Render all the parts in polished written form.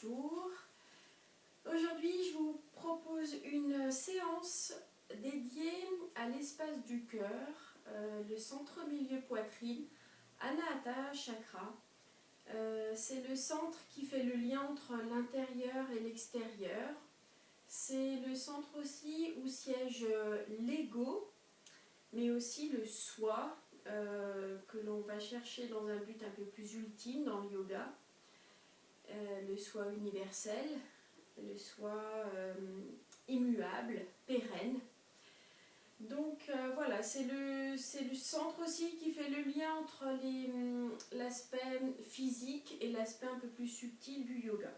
bonjour. Aujourd'hui, je vous propose une séance dédiée à l'espace du cœur, le centre milieu poitrine, Anahata Chakra. C'est le centre qui fait le lien entre l'intérieur et l'extérieur. C'est le centre aussi où siège l'ego, mais aussi le soi, que l'on va chercher dans un but un peu plus ultime dans le yoga. Le soi universel, le soi immuable, pérenne. Donc voilà, c'est le centre aussi qui fait le lien entre l'aspect physique et l'aspect un peu plus subtil du yoga.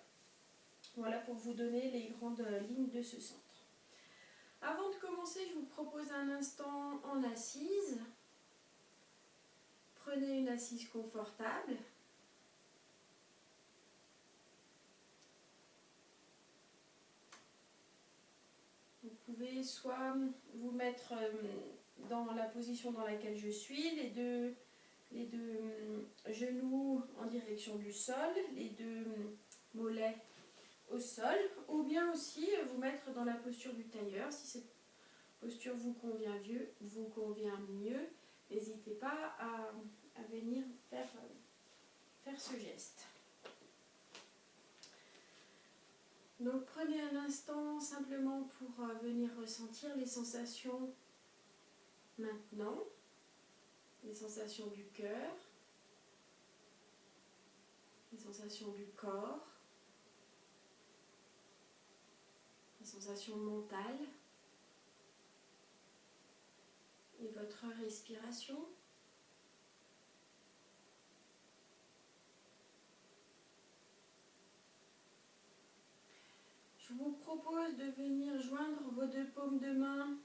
Voilà pour vous donner les grandes lignes de ce centre. Avant de commencer, je vous propose un instant en assise. Prenez une assise confortable. Vous pouvez soit vous mettre dans la position dans laquelle je suis, les deux genoux en direction du sol, les deux mollets au sol, ou bien aussi vous mettre dans la posture du tailleur. Si cette posture vous convient mieux, n'hésitez pas à venir faire ce geste. Donc prenez un instant simplement pour venir ressentir les sensations maintenant, les sensations du cœur, les sensations du corps, les sensations mentales et votre respiration. Je vous propose de venir joindre vos deux paumes de main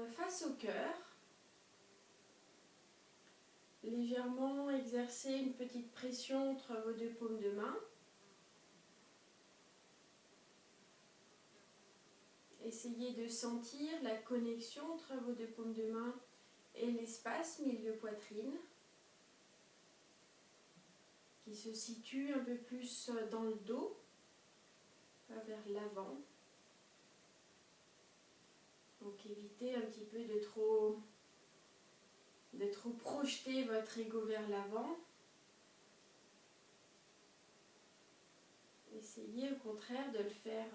face au cœur. Légèrement exercer une petite pression entre vos deux paumes de main. Essayez de sentir la connexion entre vos deux paumes de main et l'espace milieu poitrine qui se situe un peu plus dans le dos, vers l'avant. Donc évitez un petit peu de trop projeter votre ego vers l'avant. Essayez au contraire de le faire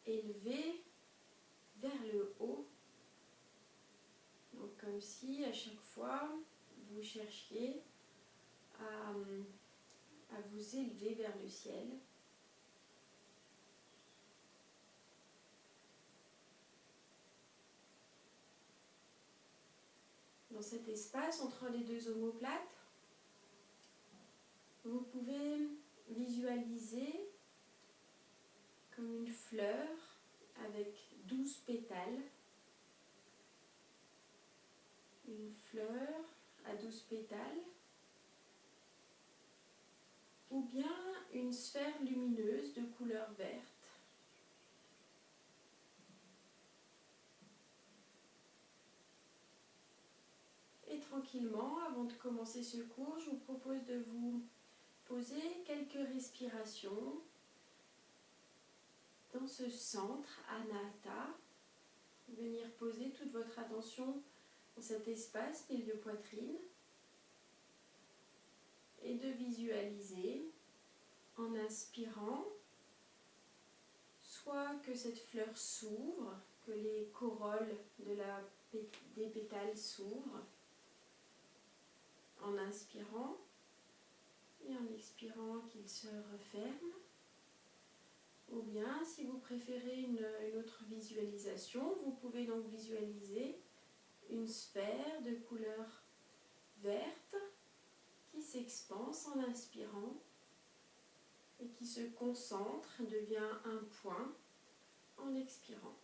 élever vers le haut. Donc comme si à chaque fois vous cherchiez à vous élever vers le ciel. Dans cet espace entre les deux omoplates, vous pouvez visualiser comme une fleur avec 12 pétales. Une fleur à 12 pétales. Ou bien une sphère lumineuse de couleur verte. Et tranquillement, avant de commencer ce cours, je vous propose de vous poser quelques respirations dans ce centre Anahata. Venir poser toute votre attention dans cet espace milieu poitrine et de visualiser en inspirant soit que cette fleur s'ouvre, que les corolles des pétales s'ouvrent en inspirant et en expirant qu'ils se referment. Ou bien, si vous préférez une autre visualisation, vous pouvez donc visualiser une sphère de couleur verte qui s'expanse en inspirant et qui se concentre, devient un point en expirant.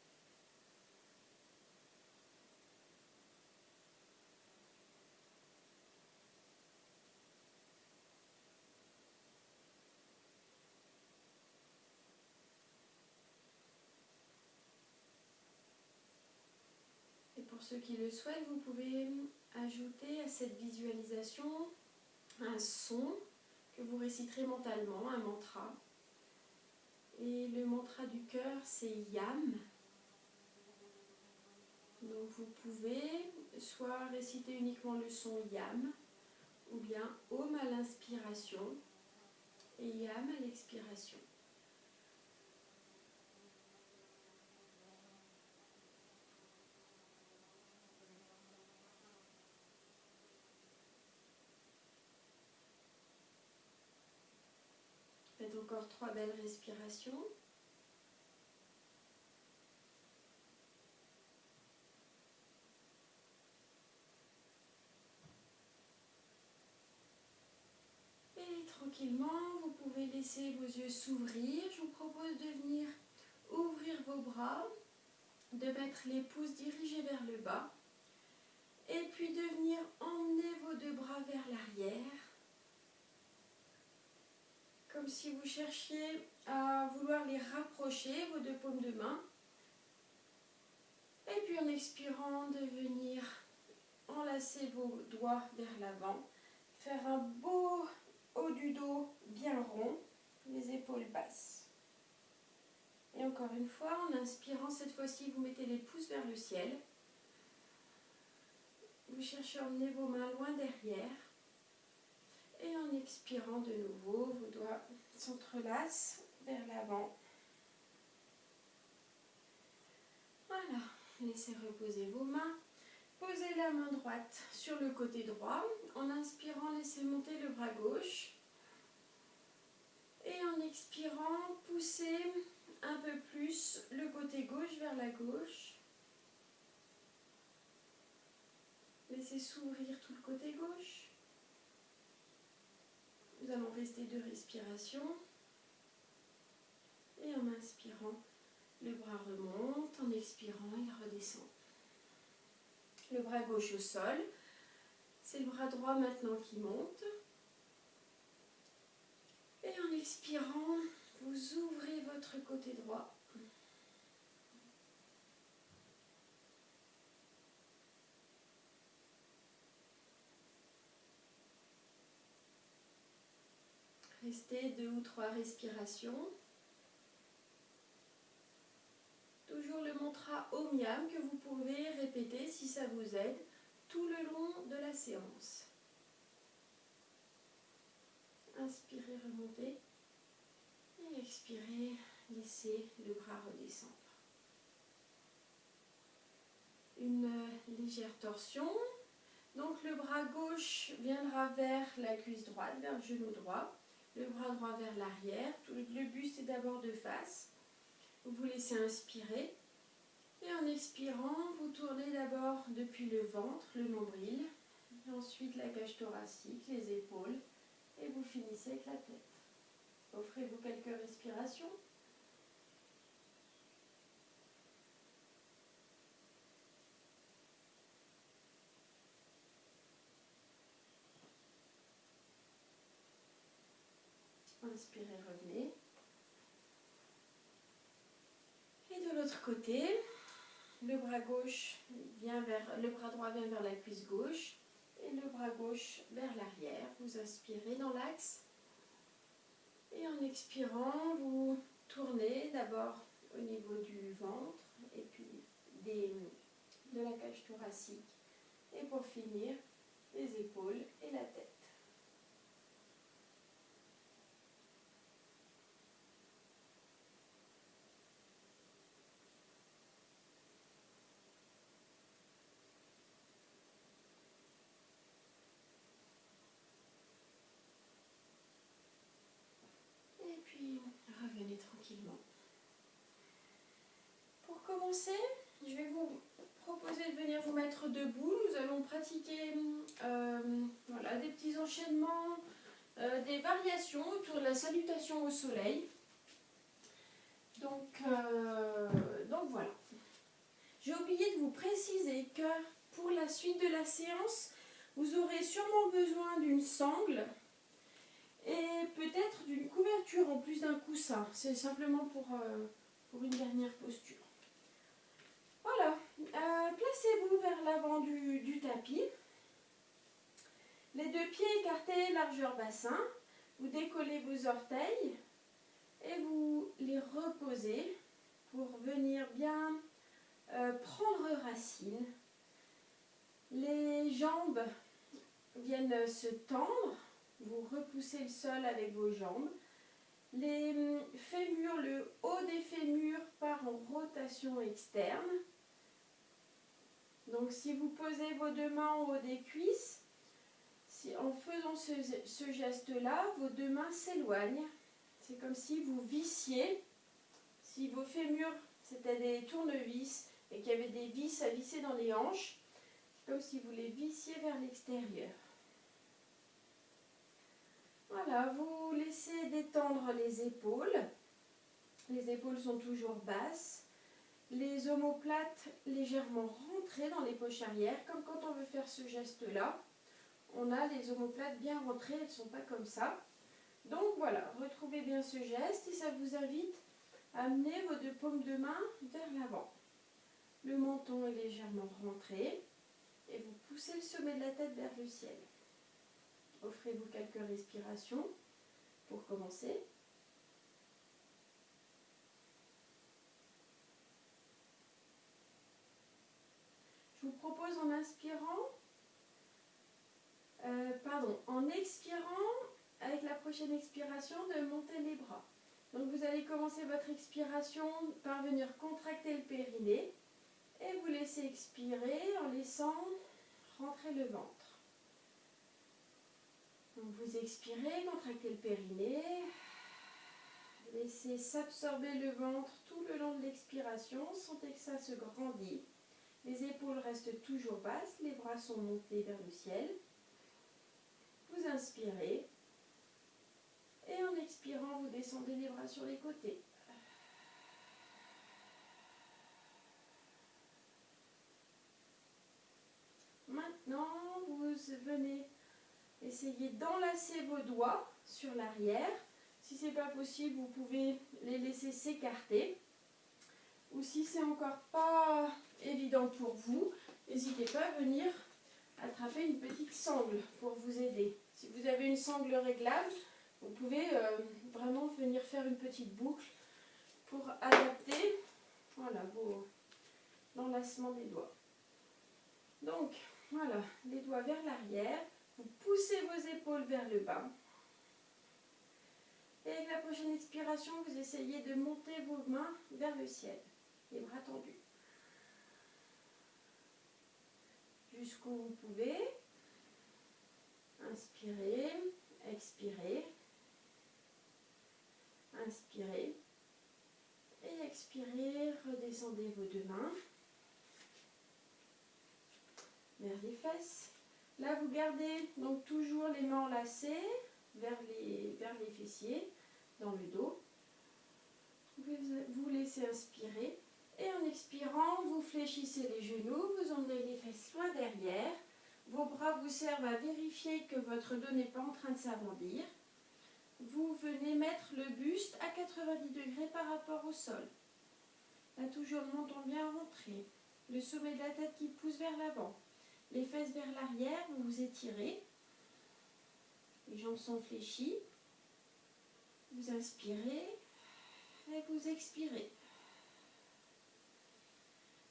Pour ceux qui le souhaitent, vous pouvez ajouter à cette visualisation un son que vous réciterez mentalement, un mantra. Et le mantra du cœur, c'est YAM. Donc vous pouvez soit réciter uniquement le son YAM, ou bien OM à l'inspiration et YAM à l'expiration. Faites encore 3 belles respirations. Et tranquillement, vous pouvez laisser vos yeux s'ouvrir. Je vous propose de venir ouvrir vos bras, de mettre les pouces dirigés vers le bas, et puis de venir emmener vos 2 bras vers l'arrière, comme si vous cherchiez à vouloir les rapprocher, vos 2 paumes de main. Et puis en expirant, de venir enlacer vos doigts vers l'avant, faire un beau haut du dos bien rond, les épaules basses. Et encore une fois, en inspirant, cette fois-ci, vous mettez les pouces vers le ciel. Vous cherchez à emmener vos mains loin derrière. Et en expirant de nouveau, vos doigts s'entrelacent vers l'avant. Voilà, laissez reposer vos mains. Posez la main droite sur le côté droit. En inspirant, laissez monter le bras gauche. Et en expirant, poussez un peu plus le côté gauche vers la gauche. Laissez s'ouvrir tout le côté gauche. Nous allons rester 2 respirations. Et en inspirant, le bras remonte. En expirant, il redescend. Le bras gauche au sol. C'est le bras droit maintenant qui monte. Et en expirant, vous ouvrez votre côté droit. Restez 2 ou 3 respirations. Toujours le mantra Om Yam que vous pouvez répéter si ça vous aide tout le long de la séance. Inspirez, remontez. Et expirez, laissez le bras redescendre. Une légère torsion. Donc le bras gauche viendra vers la cuisse droite, vers le genou droit. Le bras droit vers l'arrière. Le buste est d'abord de face. Vous vous laissez inspirer. Et en expirant, vous tournez d'abord depuis le ventre, le nombril. Ensuite la cage thoracique, les épaules. Et vous finissez avec la tête. Offrez-vous quelques respirations. Inspirez, revenez. Et de l'autre côté, le bras droit vient vers la cuisse gauche et le bras gauche vers l'arrière. Vous inspirez dans l'axe. Et en expirant, vous tournez d'abord au niveau du ventre et puis de la cage thoracique. Et pour finir, les épaules et la tête. Et puis, revenez tranquillement. Pour commencer, je vais vous proposer de venir vous mettre debout. Nous allons pratiquer voilà, des petits enchaînements, des variations autour de la salutation au soleil. Donc voilà. J'ai oublié de vous préciser que pour la suite de la séance, vous aurez sûrement besoin d'une sangle et peut-être d'une couverture en plus d'un coussin. C'est simplement pour une dernière posture. Voilà, placez-vous vers l'avant du tapis. Les 2 pieds écartés, largeur bassin. Vous décollez vos orteils et vous les reposez pour venir bien prendre racine. Les jambes viennent se tendre, vous repoussez le sol avec vos jambes. Les fémurs, le haut des fémurs part en rotation externe. Donc si vous posez vos deux mains en haut des cuisses, en faisant ce geste-là, vos deux mains s'éloignent. C'est comme si vous vissiez. Si vos fémurs, c'était des tournevis et qu'il y avait des vis à visser dans les hanches, c'est comme si vous les vissiez vers l'extérieur. Voilà, vous laissez détendre les épaules. Les épaules sont toujours basses. Les omoplates légèrement rentrées dans les poches arrière, comme quand on veut faire ce geste-là. On a les omoplates bien rentrées, elles ne sont pas comme ça. Donc voilà, retrouvez bien ce geste et ça vous invite à amener vos deux paumes de main vers l'avant. Le menton est légèrement rentré et vous poussez le sommet de la tête vers le ciel. Offrez-vous quelques respirations pour commencer. Je vous propose en inspirant, en expirant, avec la prochaine expiration, de monter les bras. Donc vous allez commencer votre expiration par venir contracter le périnée et vous laissez expirer en laissant rentrer le ventre. Donc vous expirez, contractez le périnée, laissez s'absorber le ventre tout le long de l'expiration, sentez que ça se grandit. Les épaules restent toujours basses, les bras sont montés vers le ciel. Vous inspirez et en expirant, vous descendez les bras sur les côtés. Maintenant, vous venez essayer d'enlacer vos doigts sur l'arrière. Si ce n'est pas possible, vous pouvez les laisser s'écarter. Ou si c'est encore pas évident pour vous, n'hésitez pas à venir attraper une petite sangle pour vous aider. Si vous avez une sangle réglable, vous pouvez vraiment venir faire une petite boucle pour adapter l'enlacement des doigts. Donc, voilà, les doigts vers l'arrière, vous poussez vos épaules vers le bas. Et avec la prochaine expiration, vous essayez de monter vos mains vers le ciel, les bras tendus. Jusqu'où vous pouvez. Inspirez, expirez. Inspirez. Et expirez, redescendez vos deux mains vers les fesses. Là, vous gardez donc toujours les mains enlacées vers les fessiers, dans le dos. Vous laissez inspirer. Et en expirant, vous fléchissez les genoux, vous emmenez les fesses loin derrière. Vos bras vous servent à vérifier que votre dos n'est pas en train de s'arrondir. Vous venez mettre le buste à 90 degrés par rapport au sol. Là, toujours le menton bien rentré. Le sommet de la tête qui pousse vers l'avant. Les fesses vers l'arrière, vous vous étirez. Les jambes sont fléchies. Vous inspirez et vous expirez.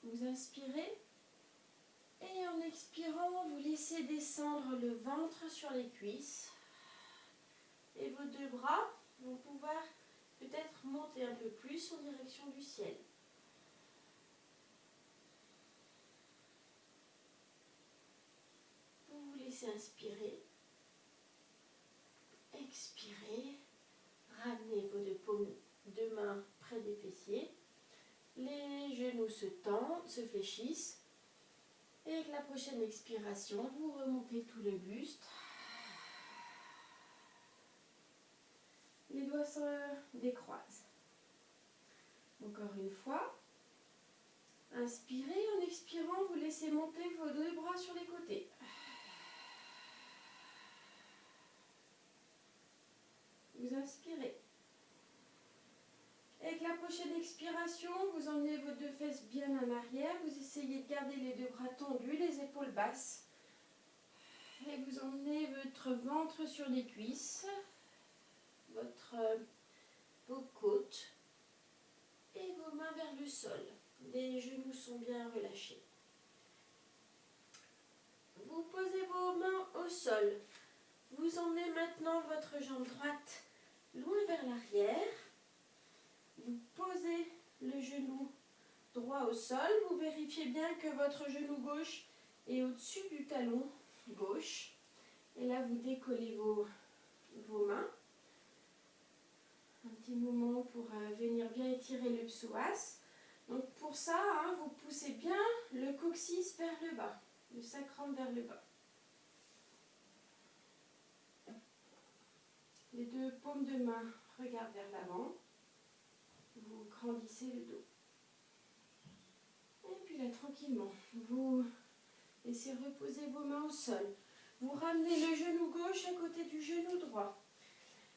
Vous inspirez et en expirant, vous laissez descendre le ventre sur les cuisses. Et vos deux bras vont pouvoir peut-être monter un peu plus en direction du ciel. Vous vous laissez inspirer. Expirez. Ramenez vos deux mains près des fessiers. Les genoux se tendent, se fléchissent. Et avec la prochaine expiration, vous remontez tout le buste. Les doigts se décroisent. Encore une fois. Inspirez. En expirant, vous laissez monter vos deux bras sur les côtés. Vous inspirez. Avec la prochaine expiration, vous emmenez vos deux fesses bien en arrière. Vous essayez de garder les deux bras tendus, les épaules basses. Et vous emmenez votre ventre sur les cuisses. vos côtes et vos mains vers le sol. Les genoux sont bien relâchés. Vous posez vos mains au sol. Vous emmenez maintenant votre jambe droite loin vers l'arrière. Vous posez le genou droit au sol. Vous vérifiez bien que votre genou gauche est au-dessus du talon gauche. Et là, vous décollez vos mains. Un petit mouvement pour venir bien étirer le psoas. Donc pour ça, vous poussez bien le coccyx vers le bas, le sacrum vers le bas. Les deux paumes de main regardent vers l'avant. Vous grandissez le dos. Et puis là, tranquillement, vous laissez reposer vos mains au sol. Vous ramenez le genou gauche à côté du genou droit.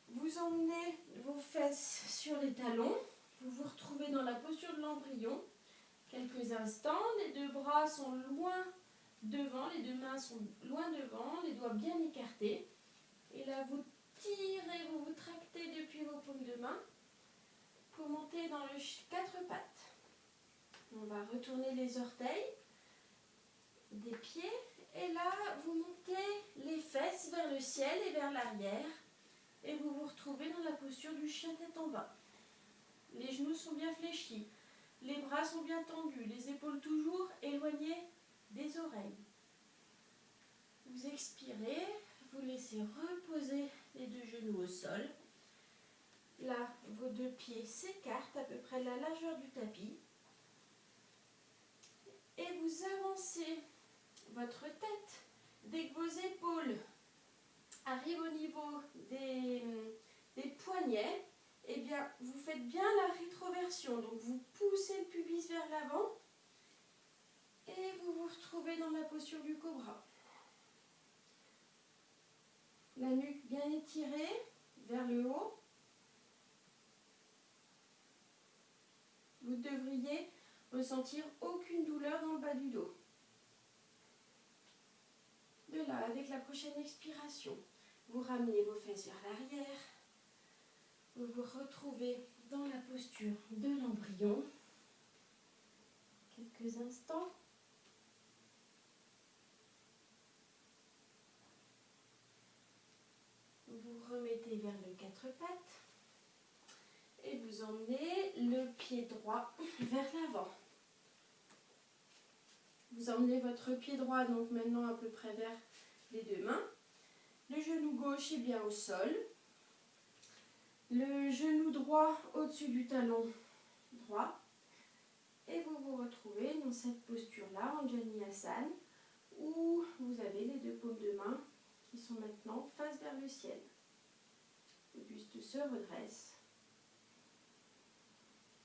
Vous emmenez vos fesses sur les talons. Vous vous retrouvez dans la posture de l'embryon. Quelques instants, les deux bras sont loin devant, les deux mains sont loin devant, les doigts bien écartés. Et là, vous tirez, vous tractez depuis vos paumes de main pour monter dans le quatre pattes. On va retourner les orteils des pieds. Et là, vous montez les fesses vers le ciel et vers l'arrière. Et vous vous retrouvez dans la posture du chien tête en bas. Les genoux sont bien fléchis. Les bras sont bien tendus. Les épaules toujours éloignées des oreilles. Vous expirez. Vous laissez reposer les deux genoux au sol. Là, vos deux pieds s'écartent à peu près la largeur du tapis. Et vous avancez votre tête dès que vos épaules arrivent au niveau des poignets. Eh bien, vous faites bien la rétroversion. Donc, vous poussez le pubis vers l'avant et vous vous retrouvez dans la posture du cobra. La nuque bien étirée vers le haut. Vous devriez ressentir aucune douleur dans le bas du dos. De là, avec la prochaine expiration, vous ramenez vos fesses vers l'arrière. Vous vous retrouvez dans la posture de l'embryon. Quelques instants. Vous remettez vers le quatre pattes. Et vous emmenez le pied droit vers l'avant. Vous emmenez votre pied droit donc maintenant à peu près vers les deux mains. Le genou gauche est bien au sol. Le genou droit au-dessus du talon droit. Et vous vous retrouvez dans cette posture-là, en Janiyasana, où vous avez les deux paumes de main qui sont maintenant face vers le ciel. Le buste se redresse.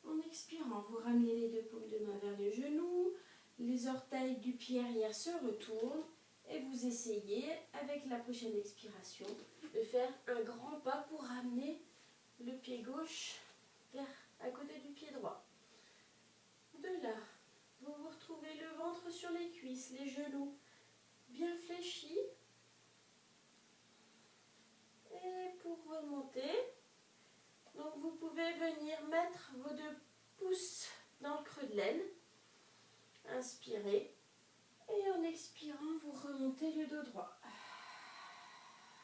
En expirant, vous ramenez les deux paumes de main vers le genou, les orteils du pied arrière se retournent et vous essayez, avec la prochaine expiration, de faire un grand pas pour ramener le pied gauche à côté du pied droit. De là, vous vous retrouvez le ventre sur les cuisses, les genoux bien fléchis. Et pour remonter, donc vous pouvez venir mettre vos deux pouces dans le creux de l'aine. Inspirez. Et en expirant, vous remontez le dos droit.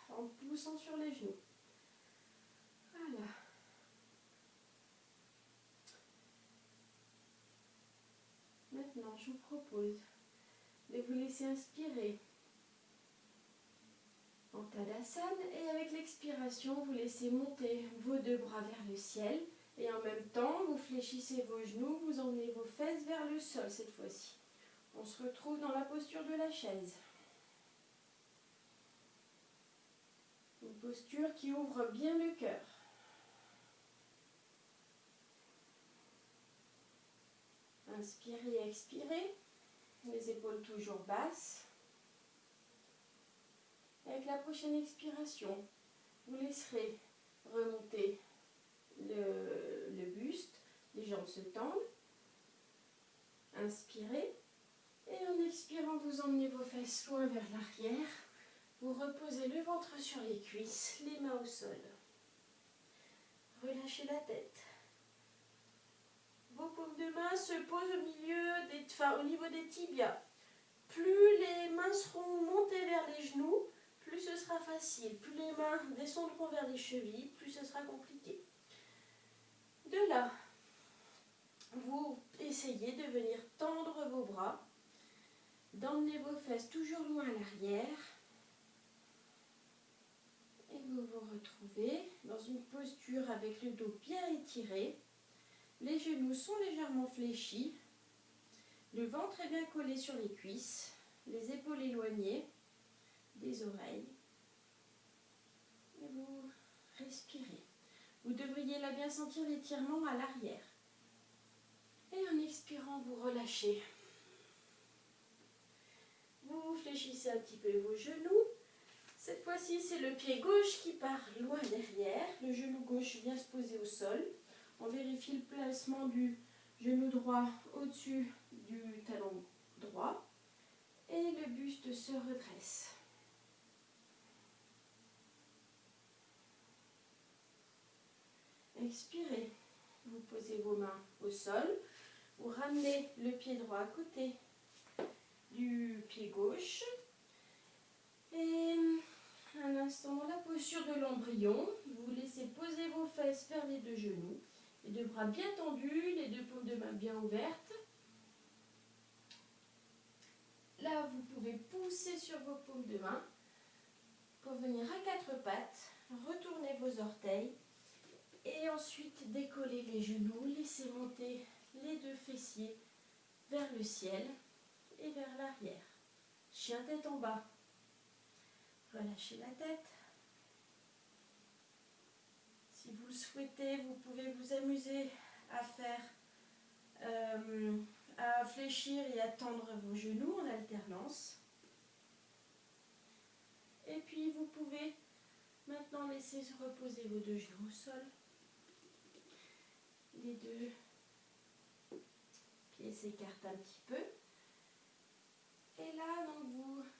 En poussant sur les genoux. Voilà. Maintenant, je vous propose de vous laisser inspirer en Tadasana et avec l'expiration, vous laissez monter vos deux bras vers le ciel et en même temps, vous fléchissez vos genoux, vous emmenez vos fesses vers le sol cette fois-ci. On se retrouve dans la posture de la chaise. Une posture qui ouvre bien le cœur. Inspirez et expirez. Les épaules toujours basses. Avec la prochaine expiration, vous laisserez remonter le buste. Les jambes se tendent. Inspirez. Et en expirant, vous emmenez vos fesses loin vers l'arrière. Vous reposez le ventre sur les cuisses, les mains au sol. relâchez la tête. Vos paumes de main se posent au milieu au niveau des tibias. Plus les mains seront montées vers les genoux, plus ce sera facile. Plus les mains descendront vers les chevilles, plus ce sera compliqué. De là, vous essayez de venir tendre vos bras, d'emmener vos fesses toujours loin à l'arrière. Et vous vous retrouvez dans une posture avec le dos bien étiré. Les genoux sont légèrement fléchis. Le ventre est bien collé sur les cuisses. Les épaules éloignées des oreilles. Et vous respirez. Vous devriez là bien sentir l'étirement à l'arrière. Et en expirant, vous relâchez. Vous fléchissez un petit peu vos genoux. Cette fois-ci, c'est le pied gauche qui part loin derrière. Le genou gauche vient se poser au sol. On vérifie le placement du genou droit au-dessus du talon droit. Et le buste se redresse. Expirez. Vous posez vos mains au sol. Vous ramenez le pied droit à côté du pied gauche. Et un instant dans la posture de l'embryon, vous laissez poser vos fesses vers les deux genoux. Les deux bras bien tendus, les deux paumes de main bien ouvertes. Là, vous pouvez pousser sur vos paumes de main pour venir à quatre pattes. Retournez vos orteils et ensuite décollez les genoux. Laissez monter les deux fessiers vers le ciel et vers l'arrière. Chien tête en bas. Relâchez la tête. Si vous le souhaitez, vous pouvez vous amuser à faire, à fléchir et à tendre vos genoux en alternance. Et puis vous pouvez maintenant laisser se reposer vos deux genoux au sol. Les deux pieds s'écartent un petit peu. Et là, donc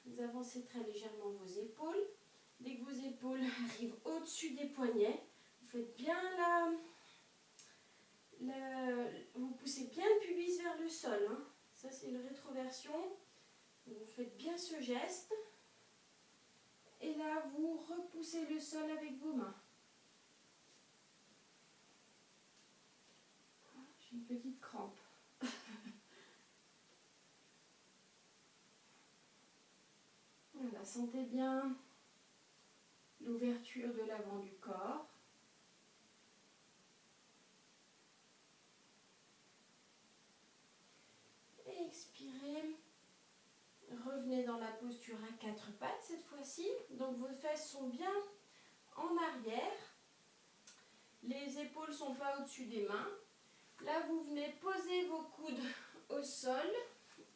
vous avancez très légèrement vos épaules. Dès que vos épaules arrivent au-dessus des poignets, vous faites bien vous poussez bien le pubis vers le sol. Hein. Ça, c'est une rétroversion. Vous faites bien ce geste. Et là, vous repoussez le sol avec vos mains. J'ai une petite crampe. Voilà, sentez bien l'ouverture de l'avant du corps. Et expirez. Revenez dans la posture à quatre pattes cette fois-ci. Donc vos fesses sont bien en arrière. Les épaules ne sont pas au-dessus des mains. Là, vous venez poser vos coudes au sol,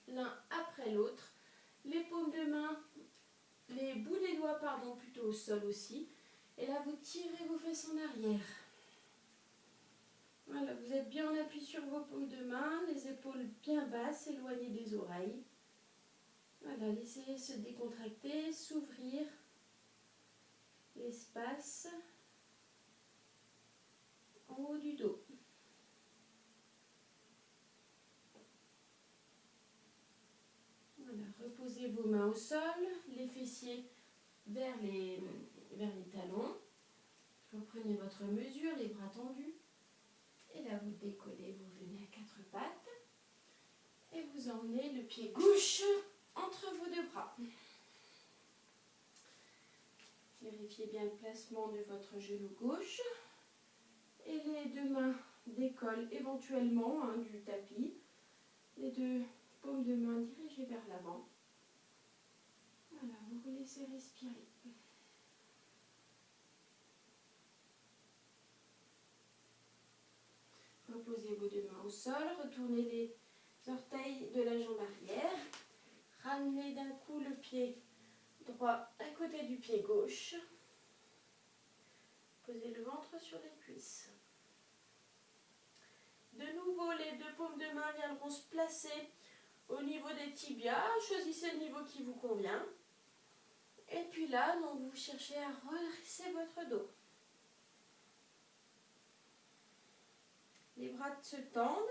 l'un après l'autre. Les paumes de main, les bouts des doigts, pardon, plutôt au sol aussi. Et là, vous tirez vos fesses en arrière. Voilà, vous êtes bien en appui sur vos paumes de main, les épaules bien basses, éloignées des oreilles. Voilà, laissez se décontracter, s'ouvrir l'espace en haut du dos. Voilà, reposez vos mains au sol, les fessiers vers les talons. Reprenez votre mesure, les bras tendus. Et là, vous décollez, vous venez à quatre pattes. Et vous emmenez le pied gauche entre vos deux bras. Vérifiez bien le placement de votre genou gauche. Et les deux mains décollent éventuellement du tapis. Les deux paumes de main dirigées vers l'avant. Voilà, vous vous laissez respirer. Reposez vos deux mains au sol, retournez les orteils de la jambe arrière. Ramenez d'un coup le pied droit à côté du pied gauche. Posez le ventre sur les cuisses. De nouveau, les deux paumes de main viendront se placer au niveau des tibias. Choisissez le niveau qui vous convient. Et puis là, donc, vous cherchez à redresser votre dos. Les bras se tendent.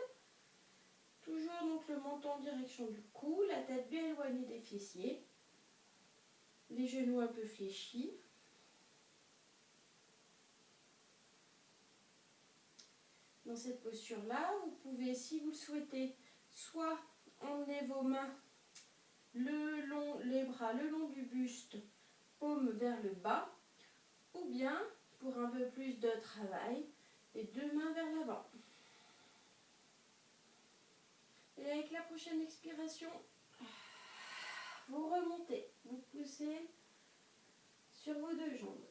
Toujours donc le menton en direction du cou, la tête bien éloignée des fessiers. Les genoux un peu fléchis. Dans cette posture-là, vous pouvez, si vous le souhaitez, soit emmener vos mains les bras le long du buste, paume vers le bas, ou bien, pour un peu plus de travail, les deux mains vers l'avant. Et avec la prochaine expiration, vous remontez, vous poussez sur vos deux jambes.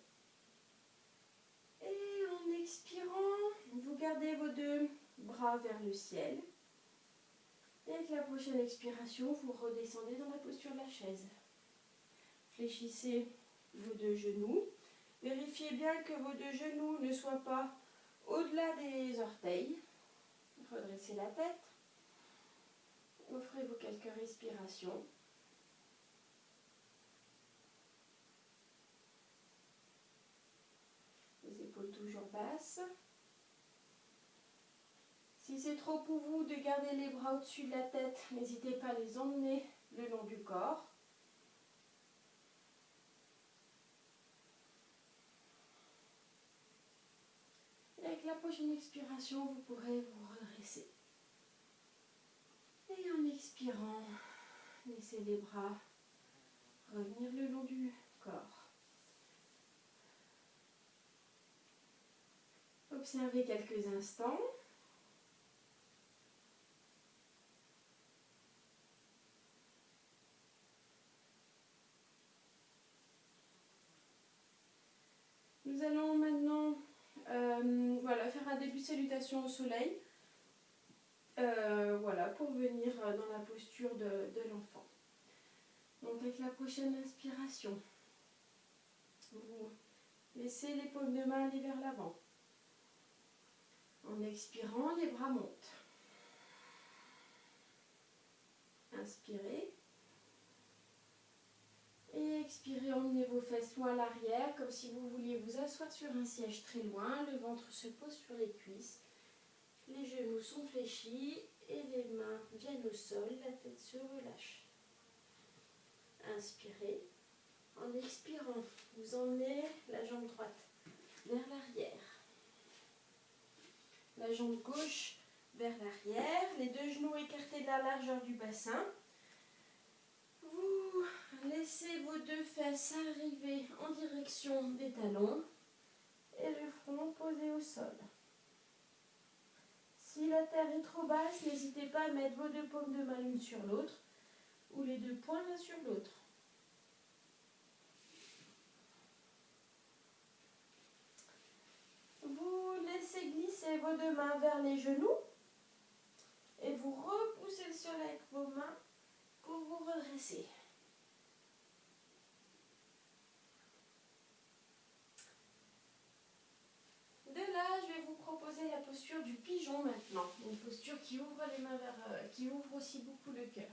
Et en expirant, vous gardez vos deux bras vers le ciel. Et avec la prochaine expiration, vous redescendez dans la posture de la chaise. Fléchissez vos deux genoux. Vérifiez bien que vos deux genoux ne soient pas au-delà des orteils. Redressez la tête. Offrez-vous quelques respirations. Les épaules toujours basses. Si c'est trop pour vous de garder les bras au-dessus de la tête, n'hésitez pas à les emmener le long du corps. Et avec la prochaine expiration, vous pourrez vous redresser. Et en expirant, laissez les bras revenir le long du corps. Observez quelques instants. Nous allons maintenant faire un début de salutation au soleil. Pour venir dans la posture de l'enfant. Donc avec la prochaine inspiration, vous laissez les paumes de main aller vers l'avant. En expirant, les bras montent. Inspirez. Et expirez, emmenez vos fesses loin à l'arrière, comme si vous vouliez vous asseoir sur un siège très loin. Le ventre se pose sur les cuisses. Les genoux sont fléchis et les mains viennent au sol. La tête se relâche. Inspirez. En expirant, vous emmenez la jambe droite vers l'arrière. La jambe gauche vers l'arrière. Les deux genoux écartés de la largeur du bassin. Vous laissez vos deux fesses arriver en direction des talons et le front posé au sol. Si la terre est trop basse, n'hésitez pas à mettre vos deux paumes de main l'une sur l'autre ou les deux poings l'un sur l'autre. Vous laissez glisser vos deux mains vers les genoux et vous repoussez le sol avec vos mains pour vous redresser. De là, je vais vous proposer la posture du pigeon maintenant. Une posture qui ouvre les mains qui ouvre aussi beaucoup le cœur.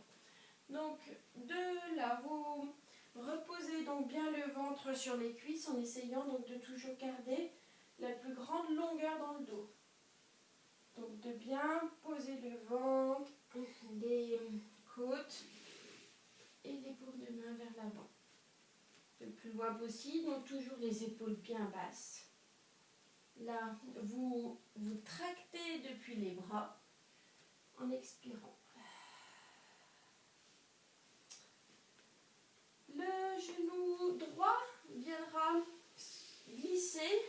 Donc, de là, vous reposez donc bien le ventre sur les cuisses en essayant donc de toujours garder la plus grande longueur dans le dos. Donc, de bien poser le ventre, les côtes et les paumes de main vers l'avant. Le plus loin possible, donc toujours les épaules bien basses. Là, vous tractez depuis les bras en expirant. Le genou droit viendra glisser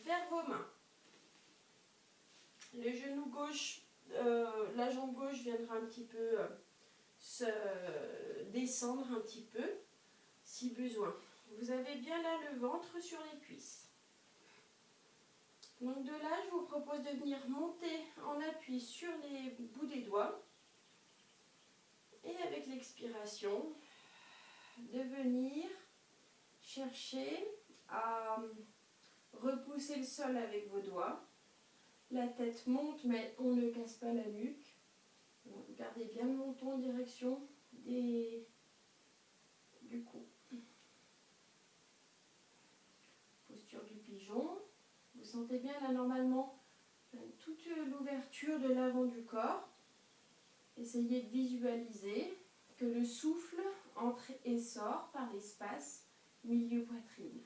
vers vos mains. Le genou gauche, la jambe gauche viendra un petit peu se descendre un petit peu si besoin. Vous avez bien là le ventre sur les cuisses. Donc de là, je vous propose de venir monter en appui sur les bouts des doigts. Et avec l'expiration, de venir chercher à repousser le sol avec vos doigts. La tête monte, mais on ne casse pas la nuque. Donc, gardez bien le menton en direction du cou. Posture du pigeon. Vous sentez bien là normalement toute l'ouverture de l'avant du corps. Essayez de visualiser que le souffle entre et sort par l'espace milieu poitrine.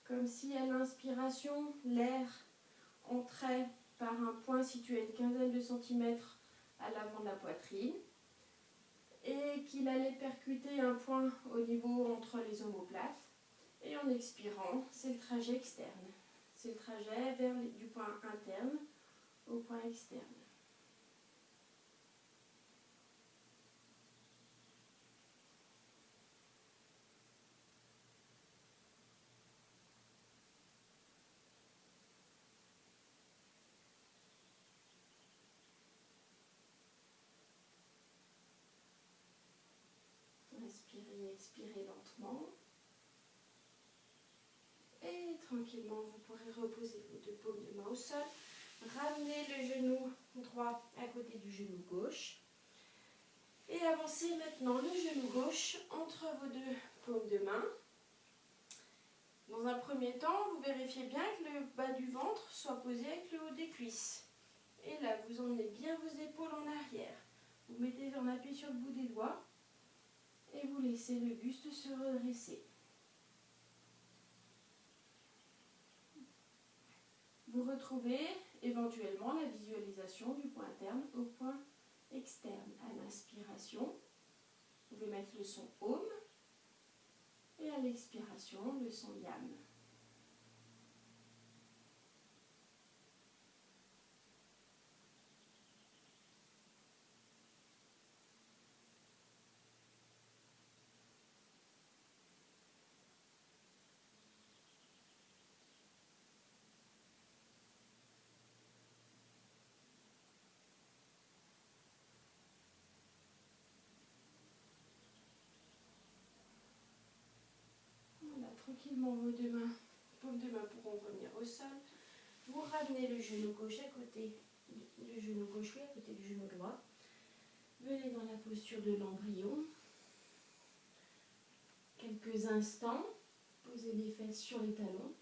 Comme si à l'inspiration, l'air entrait par un point situé à une quinzaine de centimètres à l'avant de la poitrine et qu'il allait percuter un point au niveau entre les omoplates. Et en expirant, c'est le trajet externe. C'est le trajet du point interne au point externe. Inspirez, expirez lentement. Et tranquillement, vous pourrez reposer vos deux paumes de main au sol. Ramenez le genou droit à côté du genou gauche. Et avancez maintenant le genou gauche entre vos deux paumes de main. Dans un premier temps, vous vérifiez bien que le bas du ventre soit posé avec le haut des cuisses. Et là, vous emmenez bien vos épaules en arrière. Vous mettez en appui sur le bout des doigts et vous laissez le buste se redresser. Vous retrouvez éventuellement la visualisation du point interne au point externe. À l'inspiration, vous pouvez mettre le son Om et à l'expiration, le son Yam. Voilà, tranquillement vos deux mains, paumes de main pourront revenir au sol. Vous ramenez le genou gauche à côté, le genou gauche à côté du genou droit. Venez dans la posture de l'embryon. Quelques instants, posez les fesses sur les talons.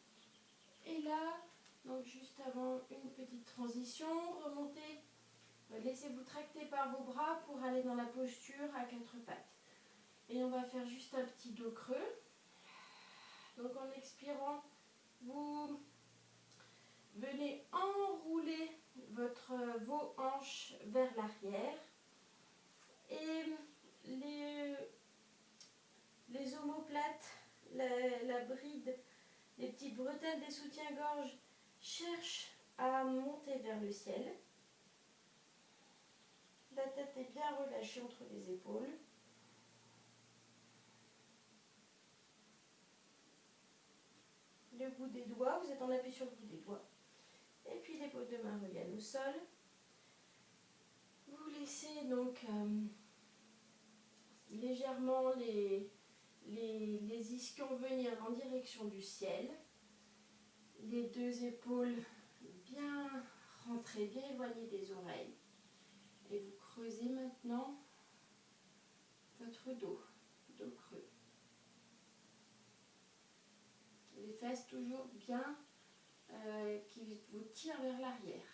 Et là, donc juste avant une petite transition, remontez, laissez-vous tracter par vos bras pour aller dans la posture à quatre pattes. Et on va faire juste un petit dos creux. Donc en expirant, vous venez enrouler vos hanches vers l'arrière. Et les omoplates, la bride, les petites bretelles des soutiens-gorge cherchent à monter vers le ciel. La tête est bien relâchée entre les épaules. Le bout des doigts, vous êtes en appui sur le bout des doigts. Et puis les paumes de main reviennent au sol. Vous laissez donc légèrement les ischions venir en direction du ciel. Les deux épaules bien rentrées, bien éloignées des oreilles. Et vous creusez maintenant votre dos creux. Les fesses toujours bien qui vous tirent vers l'arrière.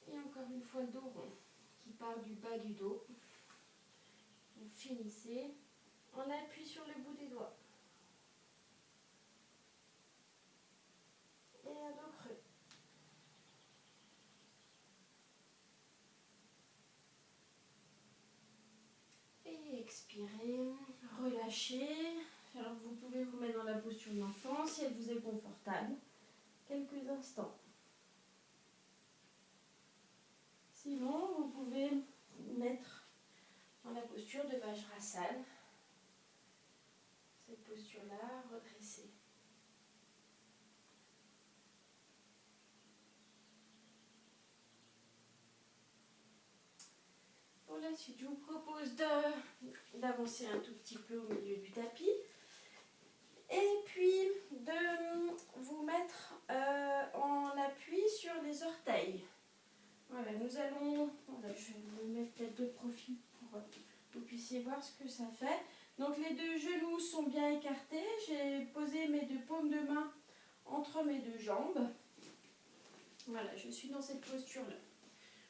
Et encore une fois le dos rond qui part du bas du dos. Vous finissez en appui sur le bout des doigts. Et un dos creux. Et expirez, relâchez. Alors vous pouvez vous mettre dans la posture de l'enfant si elle vous est confortable. Quelques instants. Sinon, vous pouvez vous mettre dans la posture de Vajrasana. Cette posture-là, redressée. Pour la suite, je vous propose d'avancer un tout petit peu au milieu du tapis. Et puis de vous mettre en appui sur les orteils. Voilà, nous allons... Voilà, je vais vous mettre peut-être de profil pour que vous puissiez voir ce que ça fait. Donc les deux genoux sont bien écartés. J'ai posé mes deux paumes de main entre mes deux jambes. Voilà, je suis dans cette posture-là.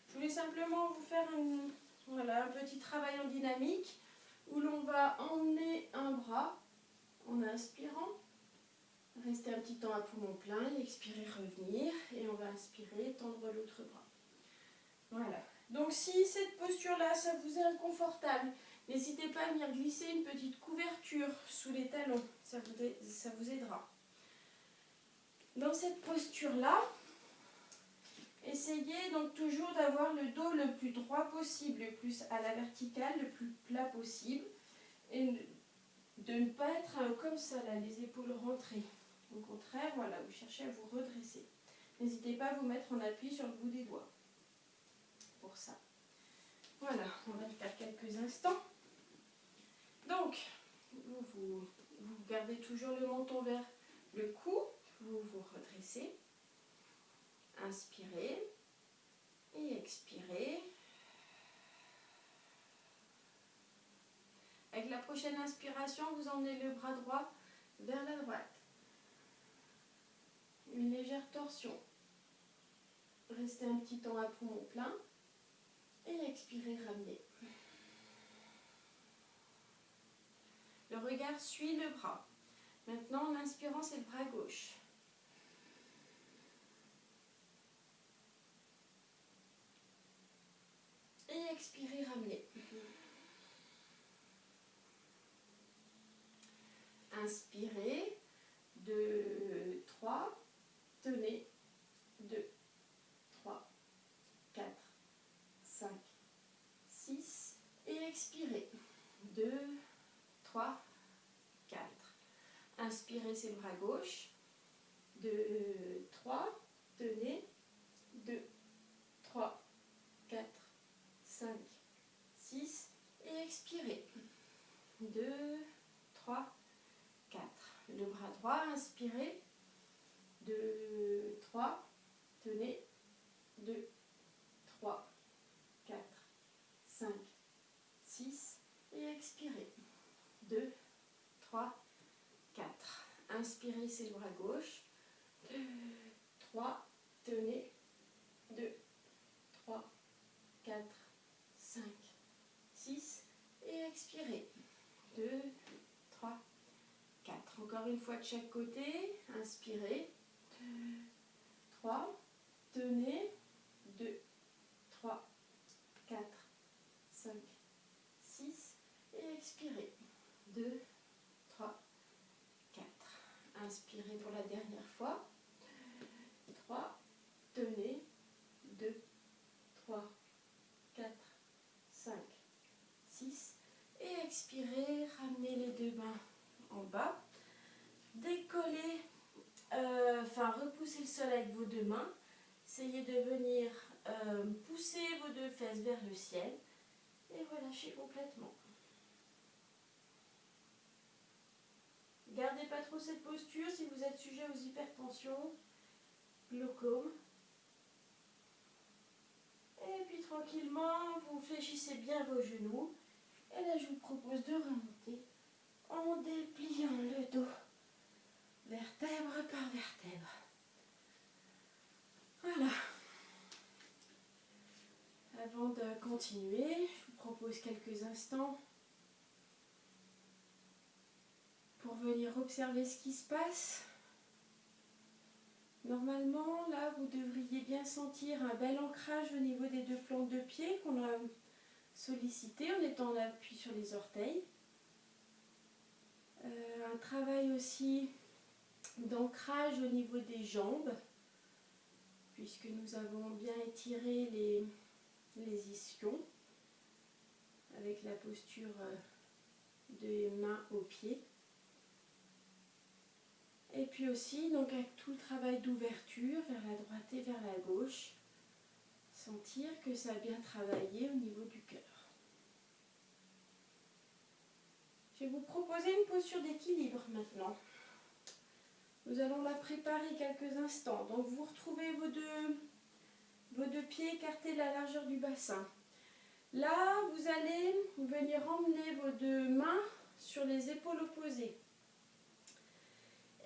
Je voulais simplement vous faire un petit travail en dynamique où l'on va emmener un bras en inspirant, rester un petit temps à poumon plein et expirer, revenir. Et on va inspirer, tendre l'autre bras. Voilà. Donc si cette posture-là, ça vous est inconfortable, n'hésitez pas à venir glisser une petite couverture sous les talons. Ça vous aidera. Dans cette posture-là, essayez donc toujours d'avoir le dos le plus droit possible, le plus à la verticale, le plus plat possible. Et de ne pas être comme ça, là, les épaules rentrées. Au contraire, voilà, vous cherchez à vous redresser. N'hésitez pas à vous mettre en appui sur le bout des doigts. Pour ça. Voilà, on va le faire quelques instants. Donc, vous gardez toujours le menton vers le cou. Vous vous redressez. Inspirez et expirez. Avec la prochaine inspiration, vous emmenez le bras droit vers la droite. Une légère torsion. Restez un petit temps à poumon plein. Et expirez, ramenez. Le regard suit le bras. Maintenant, en inspirant, c'est le bras gauche. Et expirez, ramenez. Inspirez. 2, 3. Tenez. 2, 3, 4, 5, 6. Et expirez. 2, 3, 4. Inspirez, c'est le bras gauche. 2, 3. Tenez. 2, 3, 4, 5, 6. Et expirez. 2, 3, 4. Le bras droit, inspirez. 2, 3. Tenez. 2, 3, 4, 5, 6. Et expirez. 2, 3, 4. Inspirez, c'est le bras gauche. 2, 3. Tenez. 2, 3, 4, 5, 6. Et expirez. 2, 3, 4. Encore une fois de chaque côté. Inspirez. 2, 3. Tenez. 2, 3, 4, 5, 6. Et expirez. 2, 3, 4. Inspirez pour la dernière fois. 3. Tenez. 2, 3, 4, 5, 6. Et expirez. Ramenez les deux mains en bas. Décollez, repoussez le sol avec vos deux mains. Essayez de venir pousser vos deux fesses vers le ciel. Et relâchez complètement. Gardez pas trop cette posture si vous êtes sujet aux hypertensions, glaucome. Et puis tranquillement, vous fléchissez bien vos genoux. Et là, je vous propose de remonter en dépliant le dos, vertèbre par vertèbre. Voilà. Avant de continuer, je vous propose quelques instants pour venir observer ce qui se passe. Normalement, là, vous devriez bien sentir un bel ancrage au niveau des deux plantes de pied qu'on a sollicité en étant en appui sur les orteils. Un travail aussi d'ancrage au niveau des jambes, puisque nous avons bien étiré les ischions avec la posture des mains aux pieds. Et puis aussi, donc avec tout le travail d'ouverture vers la droite et vers la gauche, sentir que ça a bien travaillé au niveau du cœur. Je vais vous proposer une posture d'équilibre maintenant. Nous allons la préparer quelques instants. Donc vous retrouvez vos deux pieds écartés de la largeur du bassin. Là, vous allez venir emmener vos deux mains sur les épaules opposées.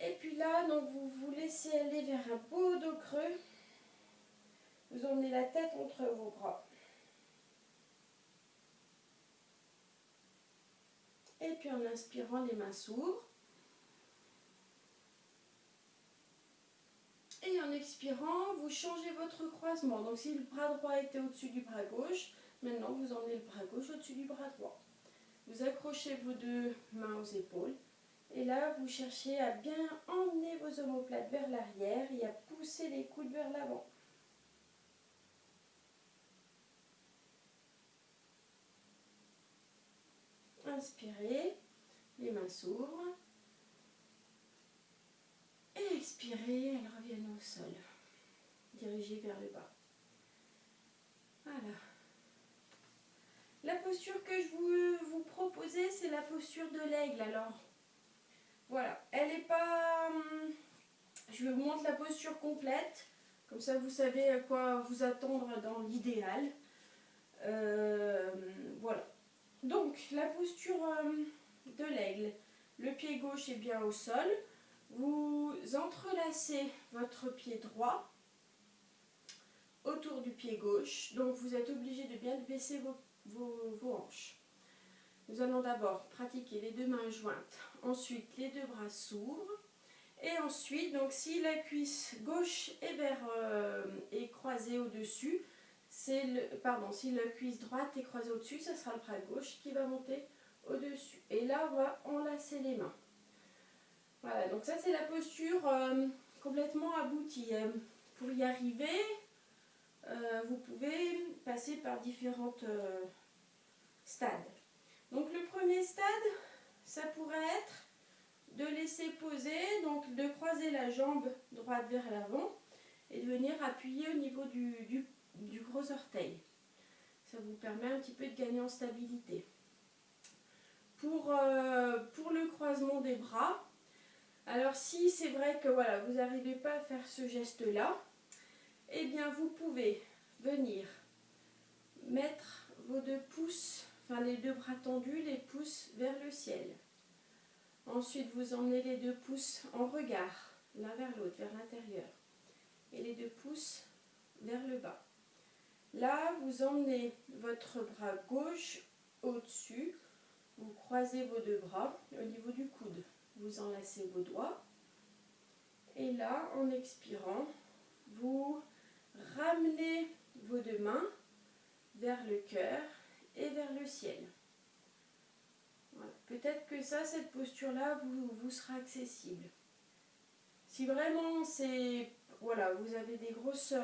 Et puis là, donc vous vous laissez aller vers un beau dos creux. Vous emmenez la tête entre vos bras. Et puis en inspirant, les mains s'ouvrent. Et en expirant, vous changez votre croisement. Donc si le bras droit était au-dessus du bras gauche, maintenant vous emmenez le bras gauche au-dessus du bras droit. Vous accrochez vos deux mains aux épaules. Et là, vous cherchez à bien emmener vos omoplates vers l'arrière et à pousser les coudes vers l'avant. Inspirez, les mains s'ouvrent. Et expirez, elles reviennent au sol. Dirigez vers le bas. Voilà. La posture que je veux vous proposer, c'est la posture de l'aigle. Alors, voilà. Elle n'est pas... Je vous montre la posture complète. Comme ça, vous savez à quoi vous attendre dans l'idéal. Voilà. Donc, la posture de l'aigle. Le pied gauche est bien au sol. Vous entrelacez votre pied droit autour du pied gauche. Donc, vous êtes obligé de bien baisser vos hanches. Nous allons d'abord pratiquer les deux mains jointes. Ensuite, les deux bras s'ouvrent. Et ensuite, donc si la cuisse gauche est croisée au-dessus, si la cuisse droite est croisée au-dessus, ce sera le bras gauche qui va monter au-dessus. Et là, on va enlacer les mains. Voilà, donc ça c'est la posture complètement aboutie. Pour y arriver, vous pouvez passer par différents stades. Donc le premier stade, ça pourrait être de laisser poser, donc de croiser la jambe droite vers l'avant et de venir appuyer au niveau du gros orteil. Ça vous permet un petit peu de gagner en stabilité. Pour le croisement des bras, alors si c'est vrai que voilà, vous n'arrivez pas à faire ce geste-là, eh bien vous pouvez venir mettre vos deux pouces, enfin les deux bras tendus, les pouces vers le ciel. Ensuite, vous emmenez les deux pouces en regard, l'un vers l'autre, vers l'intérieur. Et les deux pouces vers le bas. Là, vous emmenez votre bras gauche au-dessus. Vous croisez vos deux bras au niveau du coude. Vous enlacez vos doigts. Et là, en expirant, vous ramenez vos deux mains vers le cœur et vers le ciel. Voilà. Peut-être que cette posture-là vous sera accessible. Si vraiment voilà, vous avez des grosses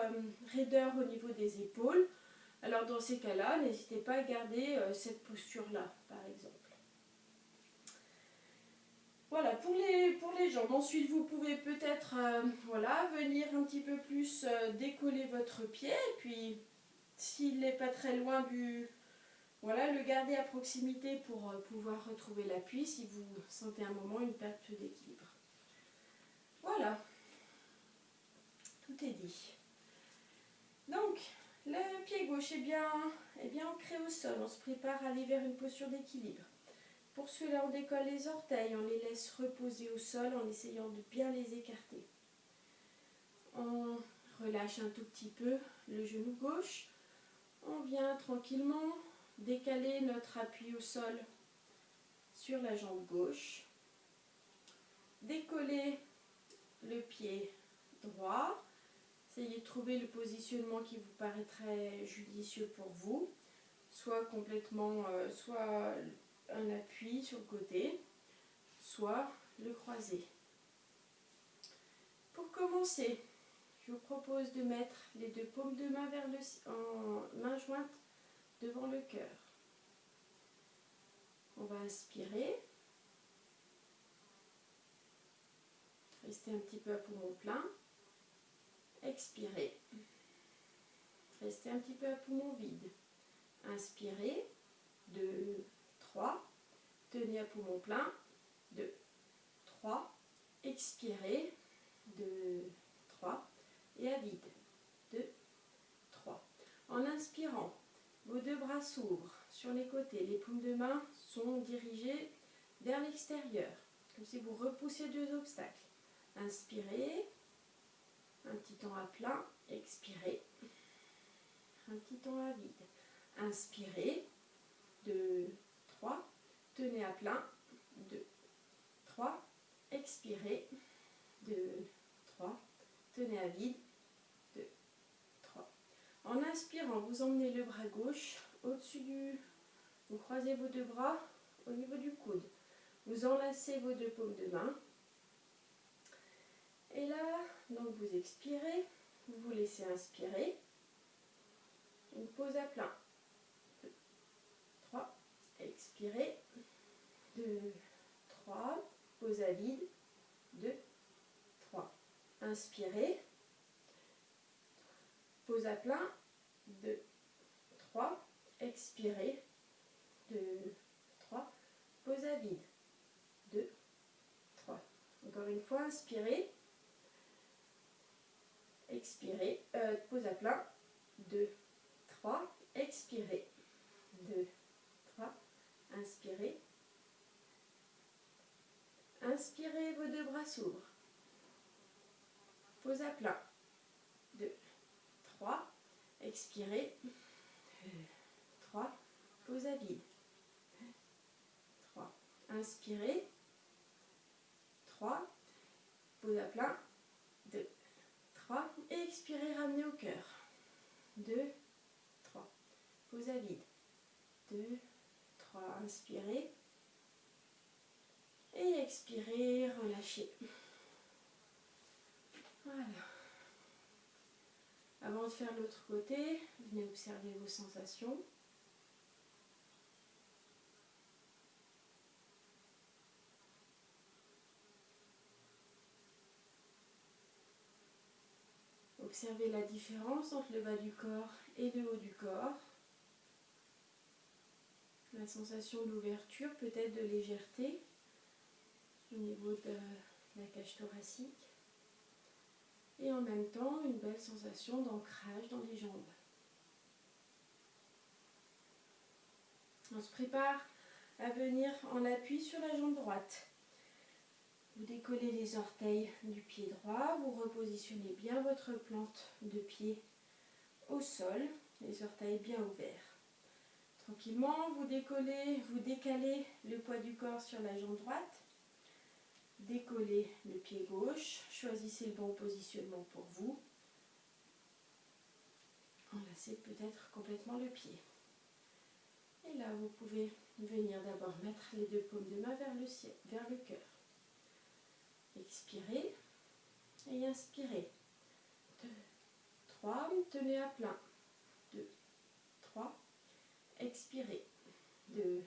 raideurs au niveau des épaules, alors dans ces cas-là, n'hésitez pas à garder cette posture-là, par exemple. Voilà, pour les jambes. Ensuite, vous pouvez peut-être voilà, venir un petit peu plus décoller votre pied, et puis s'il n'est pas très loin voilà, le garder à proximité pour pouvoir retrouver l'appui si vous sentez un moment une perte d'équilibre. Voilà, tout est dit. Donc, le pied gauche est bien ancré au sol. On se prépare à aller vers une posture d'équilibre. Pour cela, on décolle les orteils, on les laisse reposer au sol en essayant de bien les écarter. On relâche un tout petit peu le genou gauche. On vient tranquillement décaler notre appui au sol sur la jambe gauche. Décoller le pied droit. Essayez de trouver le positionnement qui vous paraîtrait judicieux pour vous. Soit complètement, soit un appui sur le côté, soit le croisé. Pour commencer, je vous propose de mettre les deux paumes de main en main jointe devant le cœur. On va inspirer. Restez un petit peu à poumon plein. Expirez. Restez un petit peu à poumon vide. Inspirez. 2, 3. Tenez à poumon plein. 2, 3. Expirez. 2, 3. Et à vide. 2, 3. En inspirant, vos deux bras s'ouvrent sur les côtés. Les paumes de main sont dirigées vers l'extérieur, comme si vous repoussiez deux obstacles. Inspirez. Un petit temps à plein. Expirez. Un petit temps à vide. Inspirez. 2, 3. Tenez à plein. 2, 3. Expirez. 2, 3. Tenez à vide. 2, 3. En inspirant, vous emmenez le bras gauche au-dessus du... Vous croisez vos deux bras au niveau du coude. Vous enlacez vos deux paumes de main. Et là, donc vous expirez. Vous vous laissez inspirer. Une pause à plein. 2, 3. Expirez. 2, 3. Pause à vide. 2, 3. Inspirez. Pause à plein. 2, 3. Expirez. 2, 3. Pause à vide. 2, 3. Encore une fois, inspirez. Expirez. Pause à plein. 2, 3. Expirez. 2, 3. Inspirez. Inspirez, vos deux bras s'ouvrent. Pause à plein. 2, 3. Expirez. 2, 3. Pause à vide. 3. Inspirez. 3. Pause à plein. 2, 3. Et expirez, ramenez au cœur. 2, 3. Pause à vide. 2, 3. Inspirez. Et expirez, relâchez. Voilà. Avant de faire l'autre côté, venez observer vos sensations. Observez la différence entre le bas du corps et le haut du corps. La sensation d'ouverture, peut-être de légèreté au niveau de la cage thoracique. Et en même temps, une belle sensation d'ancrage dans les jambes. On se prépare à venir en appui sur la jambe droite. Vous décollez les orteils du pied droit, vous repositionnez bien votre plante de pied au sol, les orteils bien ouverts. Tranquillement, vous décollez, vous décalez le poids du corps sur la jambe droite. Décollez le pied gauche, choisissez le bon positionnement pour vous. Enlacez peut-être complètement le pied. Et là, vous pouvez venir d'abord mettre les deux paumes de main vers le ciel, vers le cœur. Expirez et inspirez. 2, 3, tenez à plein. 2, 3, expirez. 2,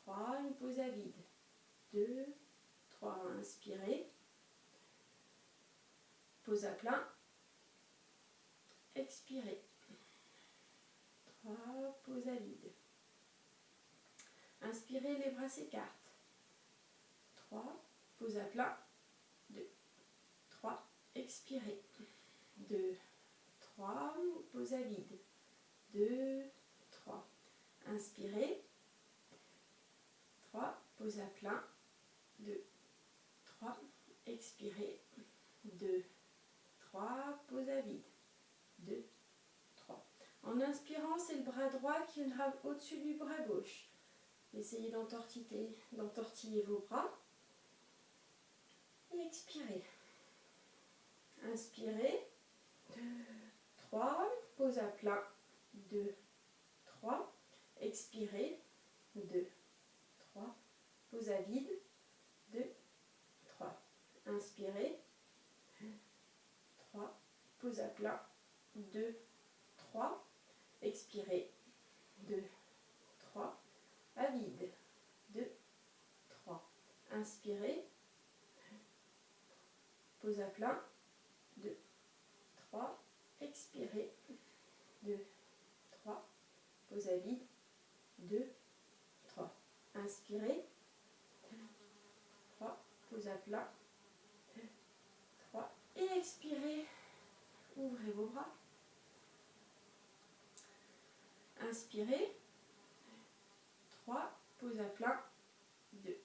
3, une pause à vide. 2, 3, inspirez. Pause à plein. Expirez. 3, pause à vide. Inspirez, les bras s'écartent. 3, pause à plat. 2, 3, expirez. 2, 3, pause à vide. 2, 3, inspirez. 3, pause à plein. 2, 3, expirez. 2, 3, pause à vide. 2, 3. En inspirant, c'est le bras droit qui viendra au-dessus du bras gauche. Essayez d'entortiller vos bras. Et expirez. Inspirez. 2, 3. Pause à plat. 2, 3. Expirez. 2, 3. Pause à vide. 2, 3. Inspirez. 3. Pause à plat. 2, 3. Expirez. 2, 3. À vide. 2, 3. Inspirez. Pause à plat. 2, 3. Expirez. 2, 3. Pause à vide. 2, 3. Inspirez. 3. Pause à plat. 2, 3. Et expirez. Ouvrez vos bras. Inspirez. 3. Pause à plat. 2,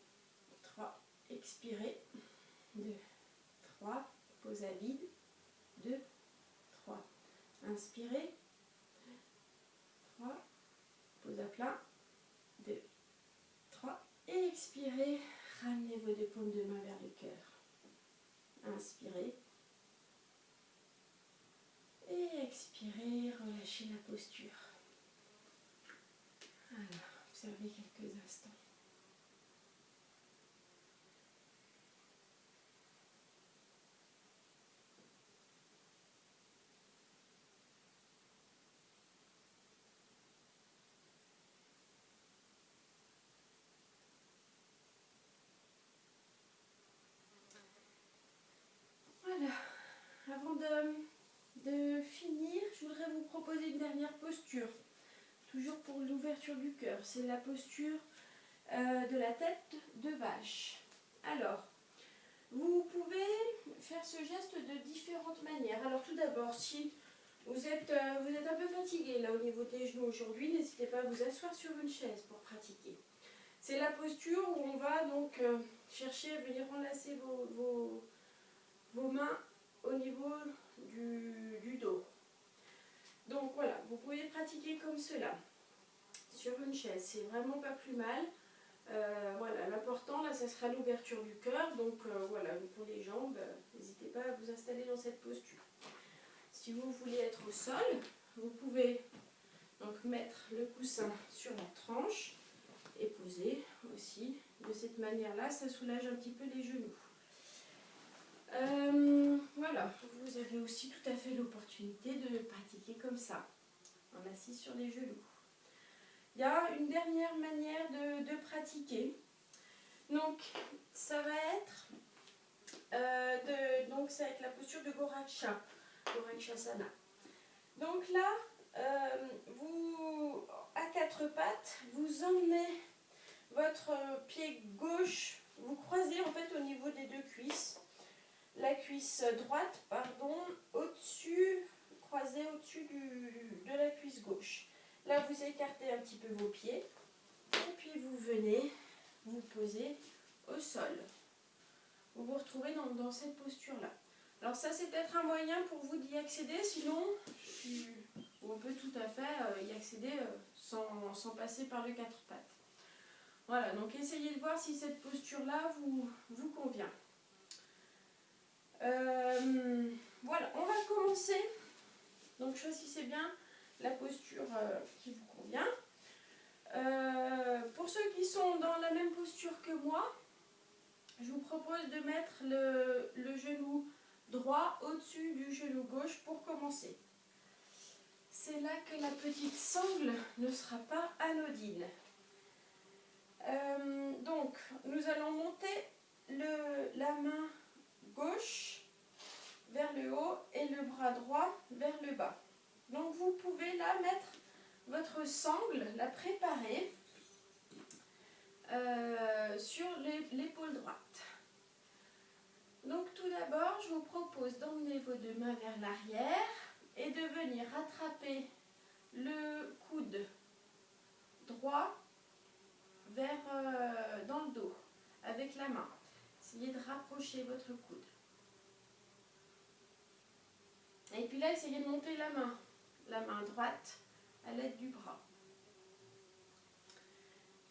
3. Expirez. 2, 3, pause à vide, 2, 3. Inspirez, 3, pause à plat, 2, 3. Et expirez, ramenez vos deux paumes de main vers le cœur. Inspirez. Et expirez, relâchez la posture. Voilà, observez quelques instants. Voilà, avant de finir, je voudrais vous proposer une dernière posture, toujours pour l'ouverture du cœur. C'est la posture de la tête de vache. Alors, vous pouvez faire ce geste de différentes manières. Alors tout d'abord, si vous êtes un peu fatigué là au niveau des genoux aujourd'hui, n'hésitez pas à vous asseoir sur une chaise pour pratiquer. C'est la posture où on va donc chercher à venir enlacer vos mains au niveau du dos. Donc voilà, vous pouvez pratiquer comme cela, sur une chaise, c'est vraiment pas plus mal. Voilà, l'important là, ça sera l'ouverture du cœur, donc voilà, pour les jambes, n'hésitez pas à vous installer dans cette posture. Si vous voulez être au sol, vous pouvez donc mettre le coussin sur la tranche et poser aussi de cette manière-là, ça soulage un petit peu les genoux. Voilà, vous avez aussi tout à fait l'opportunité de pratiquer comme ça, en assis sur les genoux. Il y a une dernière manière de pratiquer. Donc, ça va être la posture de Gorakshasana. Donc là, vous, à quatre pattes, vous emmenez votre pied gauche, vous croisez en fait au niveau des deux cuisses. La cuisse droite, pardon, au-dessus, croisée au-dessus de la cuisse gauche. Là, vous écartez un petit peu vos pieds et puis vous venez vous poser au sol. Vous vous retrouvez dans cette posture-là. Alors ça, c'est peut-être un moyen pour vous d'y accéder, sinon on peut tout à fait y accéder sans passer par le quatre pattes. Voilà, donc essayez de voir si cette posture-là vous convient. Voilà, on va commencer. Donc choisissez bien la posture qui vous convient. Pour ceux qui sont dans la même posture que moi, je vous propose de mettre le genou droit au-dessus du genou gauche pour commencer. C'est là que la petite sangle ne sera pas anodine. Donc, nous allons monter la main gauche vers le haut et le bras droit vers le bas. Donc, vous pouvez là mettre votre sangle, la préparer sur l'épaule droite. Donc tout d'abord, je vous propose d'emmener vos deux mains vers l'arrière et de venir rattraper le coude droit dans le dos avec la main. Essayez de rapprocher votre coude. Et puis là, essayez de monter la main droite à l'aide du bras.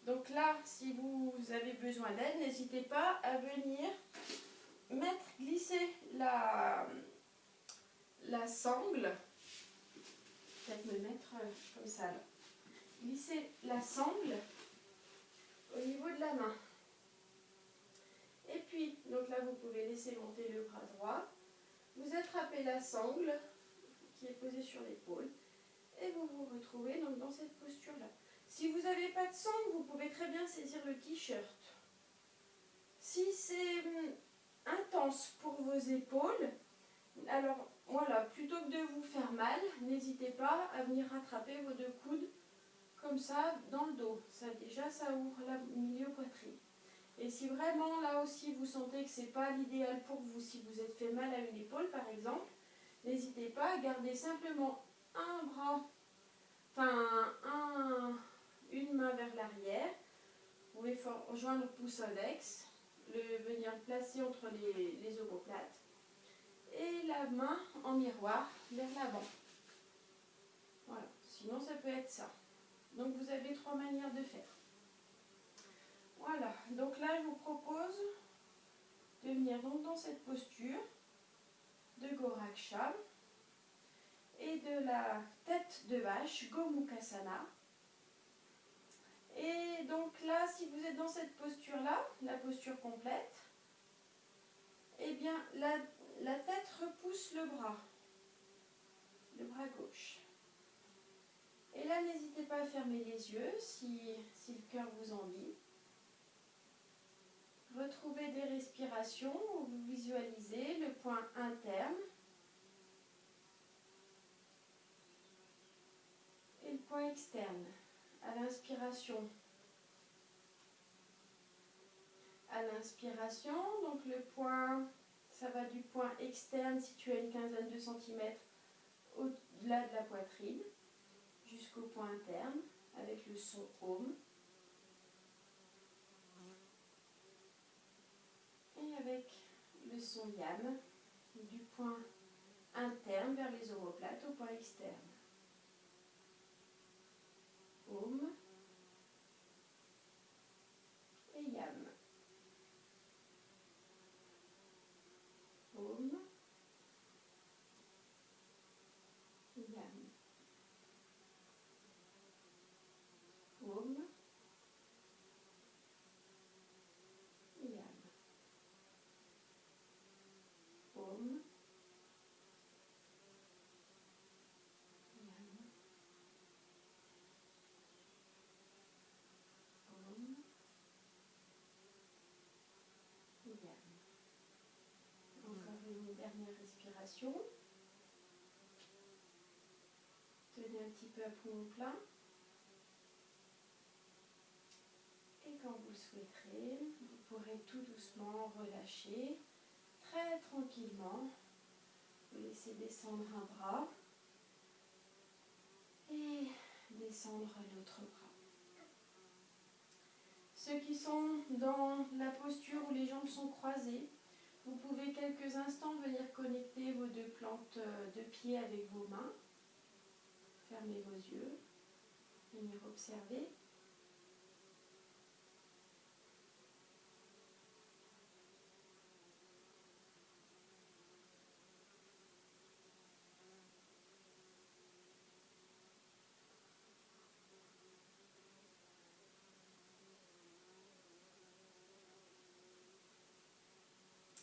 Donc là, si vous avez besoin d'aide, n'hésitez pas à venir glisser la sangle, peut-être me mettre comme ça là. Glisser la sangle au niveau de la main. Et puis, donc là vous pouvez laisser monter le bras droit, vous attrapez la sangle qui est posée sur l'épaule et vous vous retrouvez donc dans cette posture là. Si vous n'avez pas de sangle, vous pouvez très bien saisir le t-shirt. Si c'est intense pour vos épaules, alors voilà, plutôt que de vous faire mal, n'hésitez pas à venir rattraper vos deux coudes comme ça dans le dos. Ça déjà, ça ouvre la milieu poitrine. Et si vraiment là aussi vous sentez que c'est pas l'idéal pour vous, si vous êtes fait mal à une épaule par exemple, n'hésitez pas à garder simplement un bras, une main vers l'arrière. Vous pouvez joindre le pouce index, venir le placer entre les omoplates et la main en miroir vers l'avant. Voilà, sinon ça peut être ça. Donc vous avez 3 manières de faire. Voilà, donc là je vous propose de venir donc dans cette posture de Goraksham et de la tête de vache, Gomukhasana. Et donc là, si vous êtes dans cette posture-là, la posture complète, eh bien la tête repousse le bras gauche. Et là, n'hésitez pas à fermer les yeux si le cœur vous en dit. Retrouvez des respirations où vous visualisez le point interne et le point externe. À l'inspiration, donc le point, ça va du point externe situé à une quinzaine de centimètres au-delà de la poitrine jusqu'au point interne avec le son Om. Et avec le son Yam du point interne vers les omoplates au point externe. Om et Yam. Om, Yam. Om, Yam. Om, Yam. Om, Yam. Encore une dernière respiration. Tenez un petit peu à poumon plein. Et quand vous le souhaiterez, vous pourrez tout doucement relâcher, très tranquillement. Vous laissez descendre un bras et descendre l'autre bras. Ceux qui sont dans la posture où les jambes sont croisées, vous pouvez quelques instants venir connecter vos 2 plantes de pied avec vos mains. Fermez vos yeux, venir observer.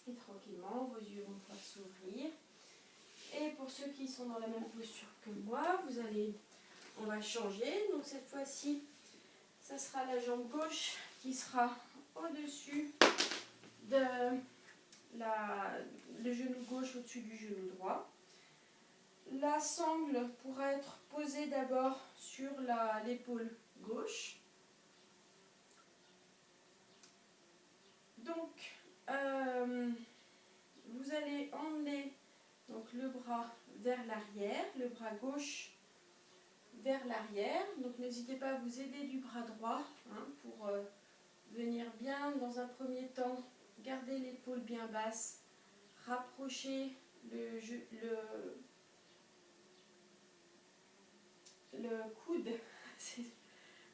Et tranquillement, vos yeux vont pouvoir s'ouvrir. Et pour ceux qui sont dans la même posture que moi, on va changer. Donc cette fois-ci, ça sera la jambe gauche qui sera au-dessus le genou gauche au-dessus du genou droit. La sangle pourra être posée d'abord sur l'épaule gauche. Donc, vous allez emmener donc, le bras vers l'arrière, le bras gauche vers l'arrière. Donc, n'hésitez pas à vous aider du bras droit pour venir bien, dans un premier temps, garder l'épaule bien basse, rapprocher le coude,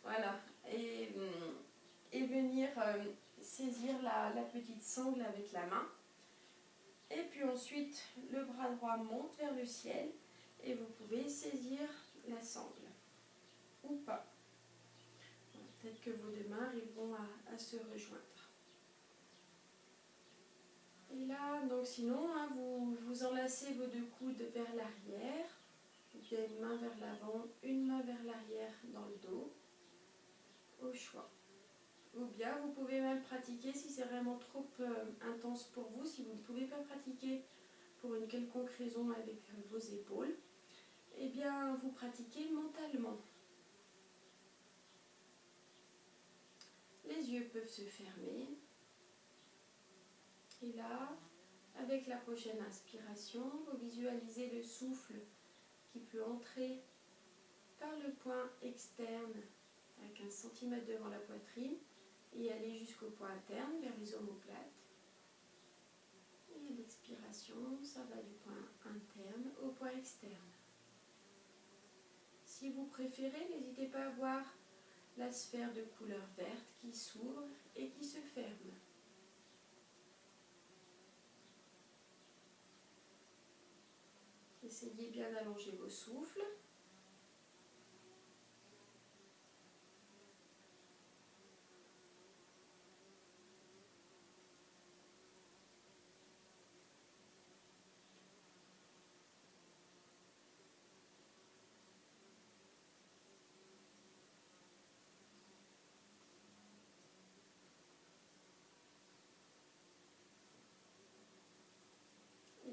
voilà, et venir saisir la petite sangle avec la main. Et puis ensuite, le bras droit monte vers le ciel et vous pouvez saisir la sangle ou pas. Peut-être que vos 2 mains arriveront à se rejoindre. Et là, donc sinon, vous enlacez vos 2 coudes vers l'arrière. Vous avez une main vers l'avant, une main vers l'arrière dans le dos, au choix. Ou bien vous pouvez même pratiquer, si c'est vraiment trop intense pour vous, si vous ne pouvez pas pratiquer pour une quelconque raison avec vos épaules, eh bien vous pratiquez mentalement. Les yeux peuvent se fermer. Et là, avec la prochaine inspiration, vous visualisez le souffle qui peut entrer par le point externe à 15 cm devant la poitrine et aller jusqu'au point interne vers les omoplates. Et l'expiration, ça va du point interne au point externe. Si vous préférez, n'hésitez pas à voir la sphère de couleur verte qui s'ouvre et qui se ferme. Essayez bien d'allonger vos souffles.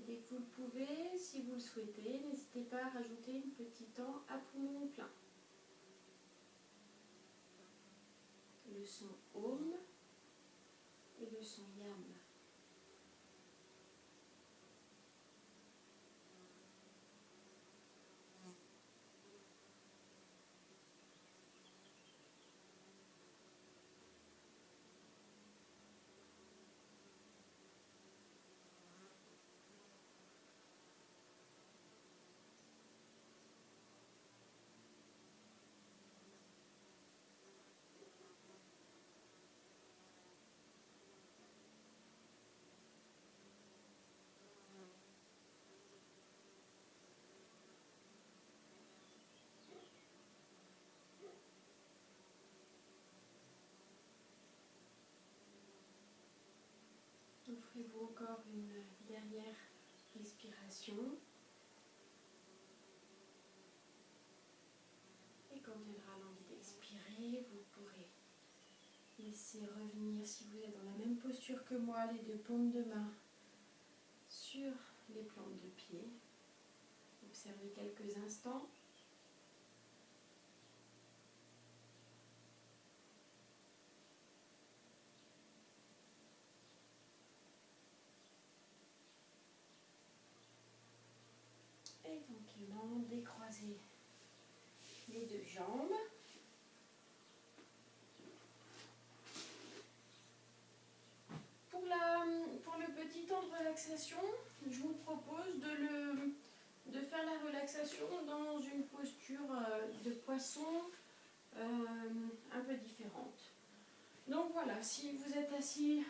Dès que vous le pouvez, si vous le souhaitez, n'hésitez pas à rajouter un petit temps à poumon plein. Le son Om et le son Yam. Offrez-vous encore une dernière respiration. Et quand viendra l'envie d'expirer, vous pourrez laisser revenir, si vous êtes dans la même posture que moi, les deux paumes de main sur les plantes de pied. Observez quelques instants. Et tranquillement décroisez les deux jambes. Pour le petit temps de relaxation, je vous propose de faire la relaxation dans une posture de poisson un peu différente. Donc voilà, si vous êtes assis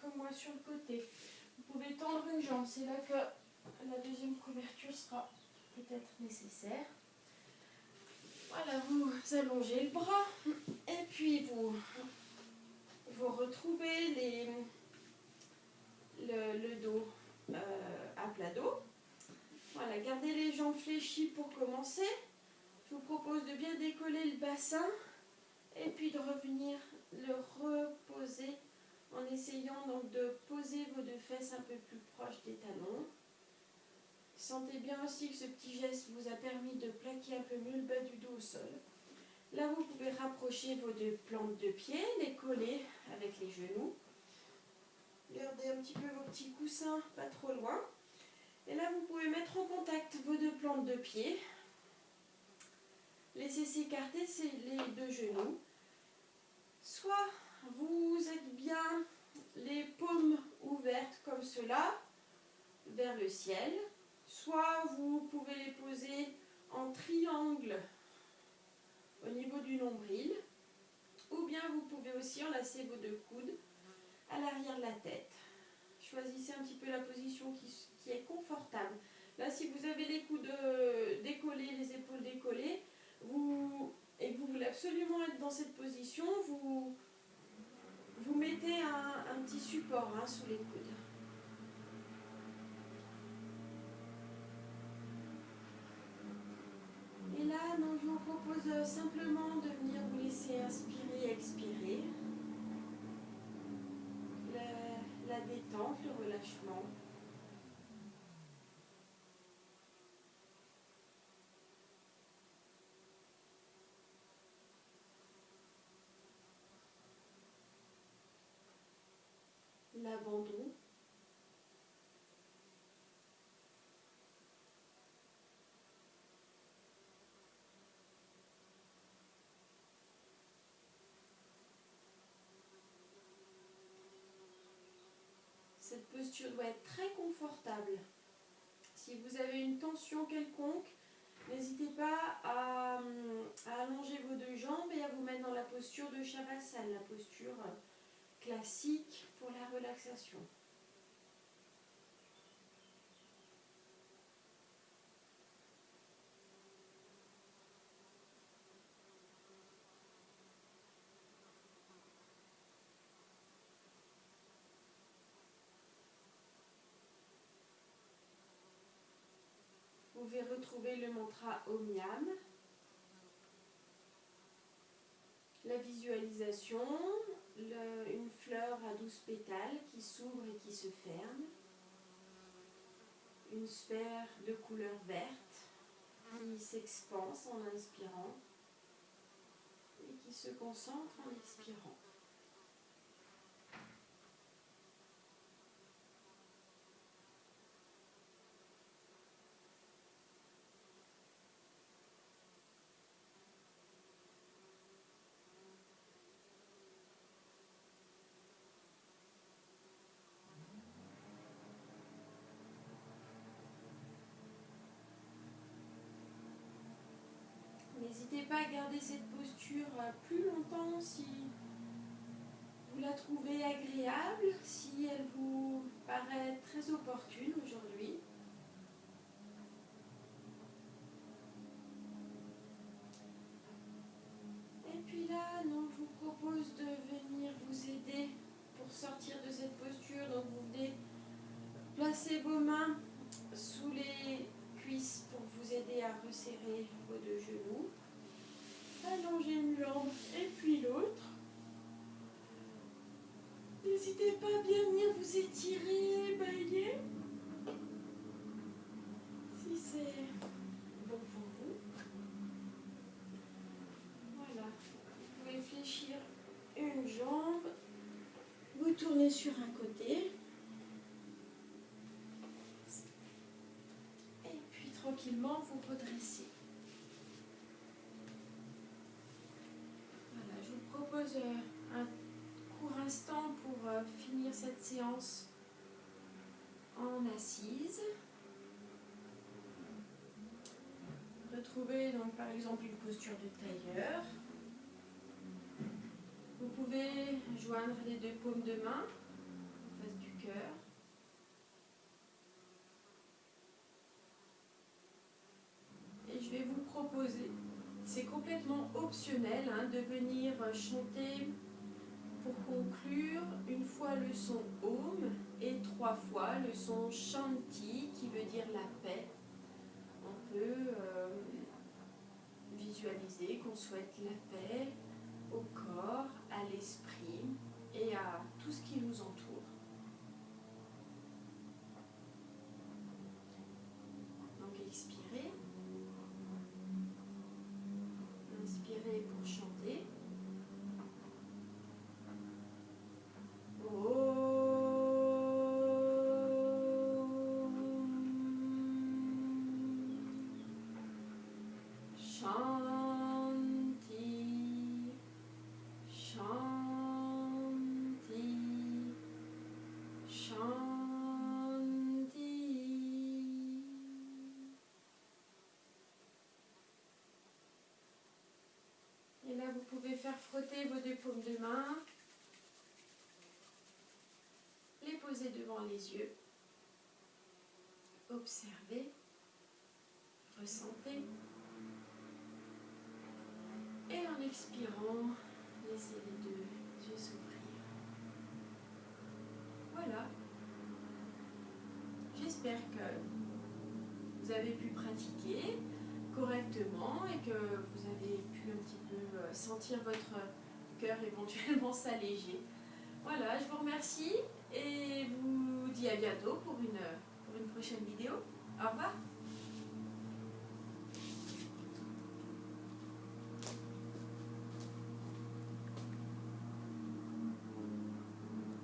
comme moi sur le côté, vous pouvez tendre une jambe. C'est là que la deuxième couverture sera peut-être nécessaire. Voilà, vous allongez le bras et puis vous retrouvez le dos à plat dos. Voilà, gardez les jambes fléchies pour commencer. Je vous propose de bien décoller le bassin et puis de revenir le reposer en essayant donc de poser vos deux fesses un peu plus proches des talons. Sentez bien aussi que ce petit geste vous a permis de plaquer un peu mieux le bas du dos au sol. Là, vous pouvez rapprocher vos deux plantes de pied, les coller avec les genoux. Gardez un petit peu vos petits coussins pas trop loin. Et là, vous pouvez mettre en contact vos deux plantes de pied. Laissez s'écarter les deux genoux. Soit vous êtes bien les paumes ouvertes comme cela vers le ciel, soit vous pouvez les poser en triangle au niveau du nombril, ou bien vous pouvez aussi enlacer vos deux coudes à l'arrière de la tête. Choisissez un petit peu la position qui est confortable. Là, si vous avez les coudes décollés, les épaules décollées, et que vous voulez absolument être dans cette position, vous mettez un petit support sous les coudes. Et là, donc, je vous propose simplement de venir vous laisser inspirer et expirer. La détente, le relâchement. L'abandon. Cette posture doit être très confortable. Si vous avez une tension quelconque, n'hésitez pas à allonger vos deux jambes et à vous mettre dans la posture de Shavasana, la posture classique pour la relaxation. Vous pouvez retrouver le mantra Om Yam, la visualisation, une fleur à 12 pétales qui s'ouvre et qui se ferme, une sphère de couleur verte qui s'expanse en inspirant et qui se concentre en expirant. N'hésitez pas à garder cette posture plus longtemps si vous la trouvez agréable, si elle vous paraît très opportune aujourd'hui. Et puis là, donc, je vous propose de venir vous aider pour sortir de cette posture. Donc vous venez placer vos mains sous les cuisses pour vous aider à resserrer vos deux genoux. Allongez une jambe et puis l'autre. N'hésitez pas à bien venir vous étirer, bailler, si c'est bon pour vous. Voilà, vous pouvez fléchir une jambe, vous tournez sur un côté, et puis tranquillement vous redressez. Voilà, je vous propose un court instant pour finir cette séance en assise. Retrouvez donc par exemple une posture de tailleur. Vous pouvez joindre les deux paumes de main en face du cœur. Et je vais vous proposer, c'est complètement optionnel, de venir chanter pour conclure une fois le son Om et 3 fois le son Shanti qui veut dire la paix. On peut visualiser qu'on souhaite la paix au corps, à l'esprit et à tout ce qui nous entoure. Donc expirez. Inspirez pour chanter. Shanti, Shanti, Shanti. Et là, vous pouvez faire frotter vos deux paumes de main, les poser devant les yeux, observez, ressentez. Et en expirant, laissez les deux yeux s'ouvrir. Voilà. J'espère que vous avez pu pratiquer correctement et que vous avez pu un petit peu sentir votre cœur éventuellement s'alléger. Voilà, je vous remercie et vous dis à bientôt pour une prochaine vidéo. Au revoir.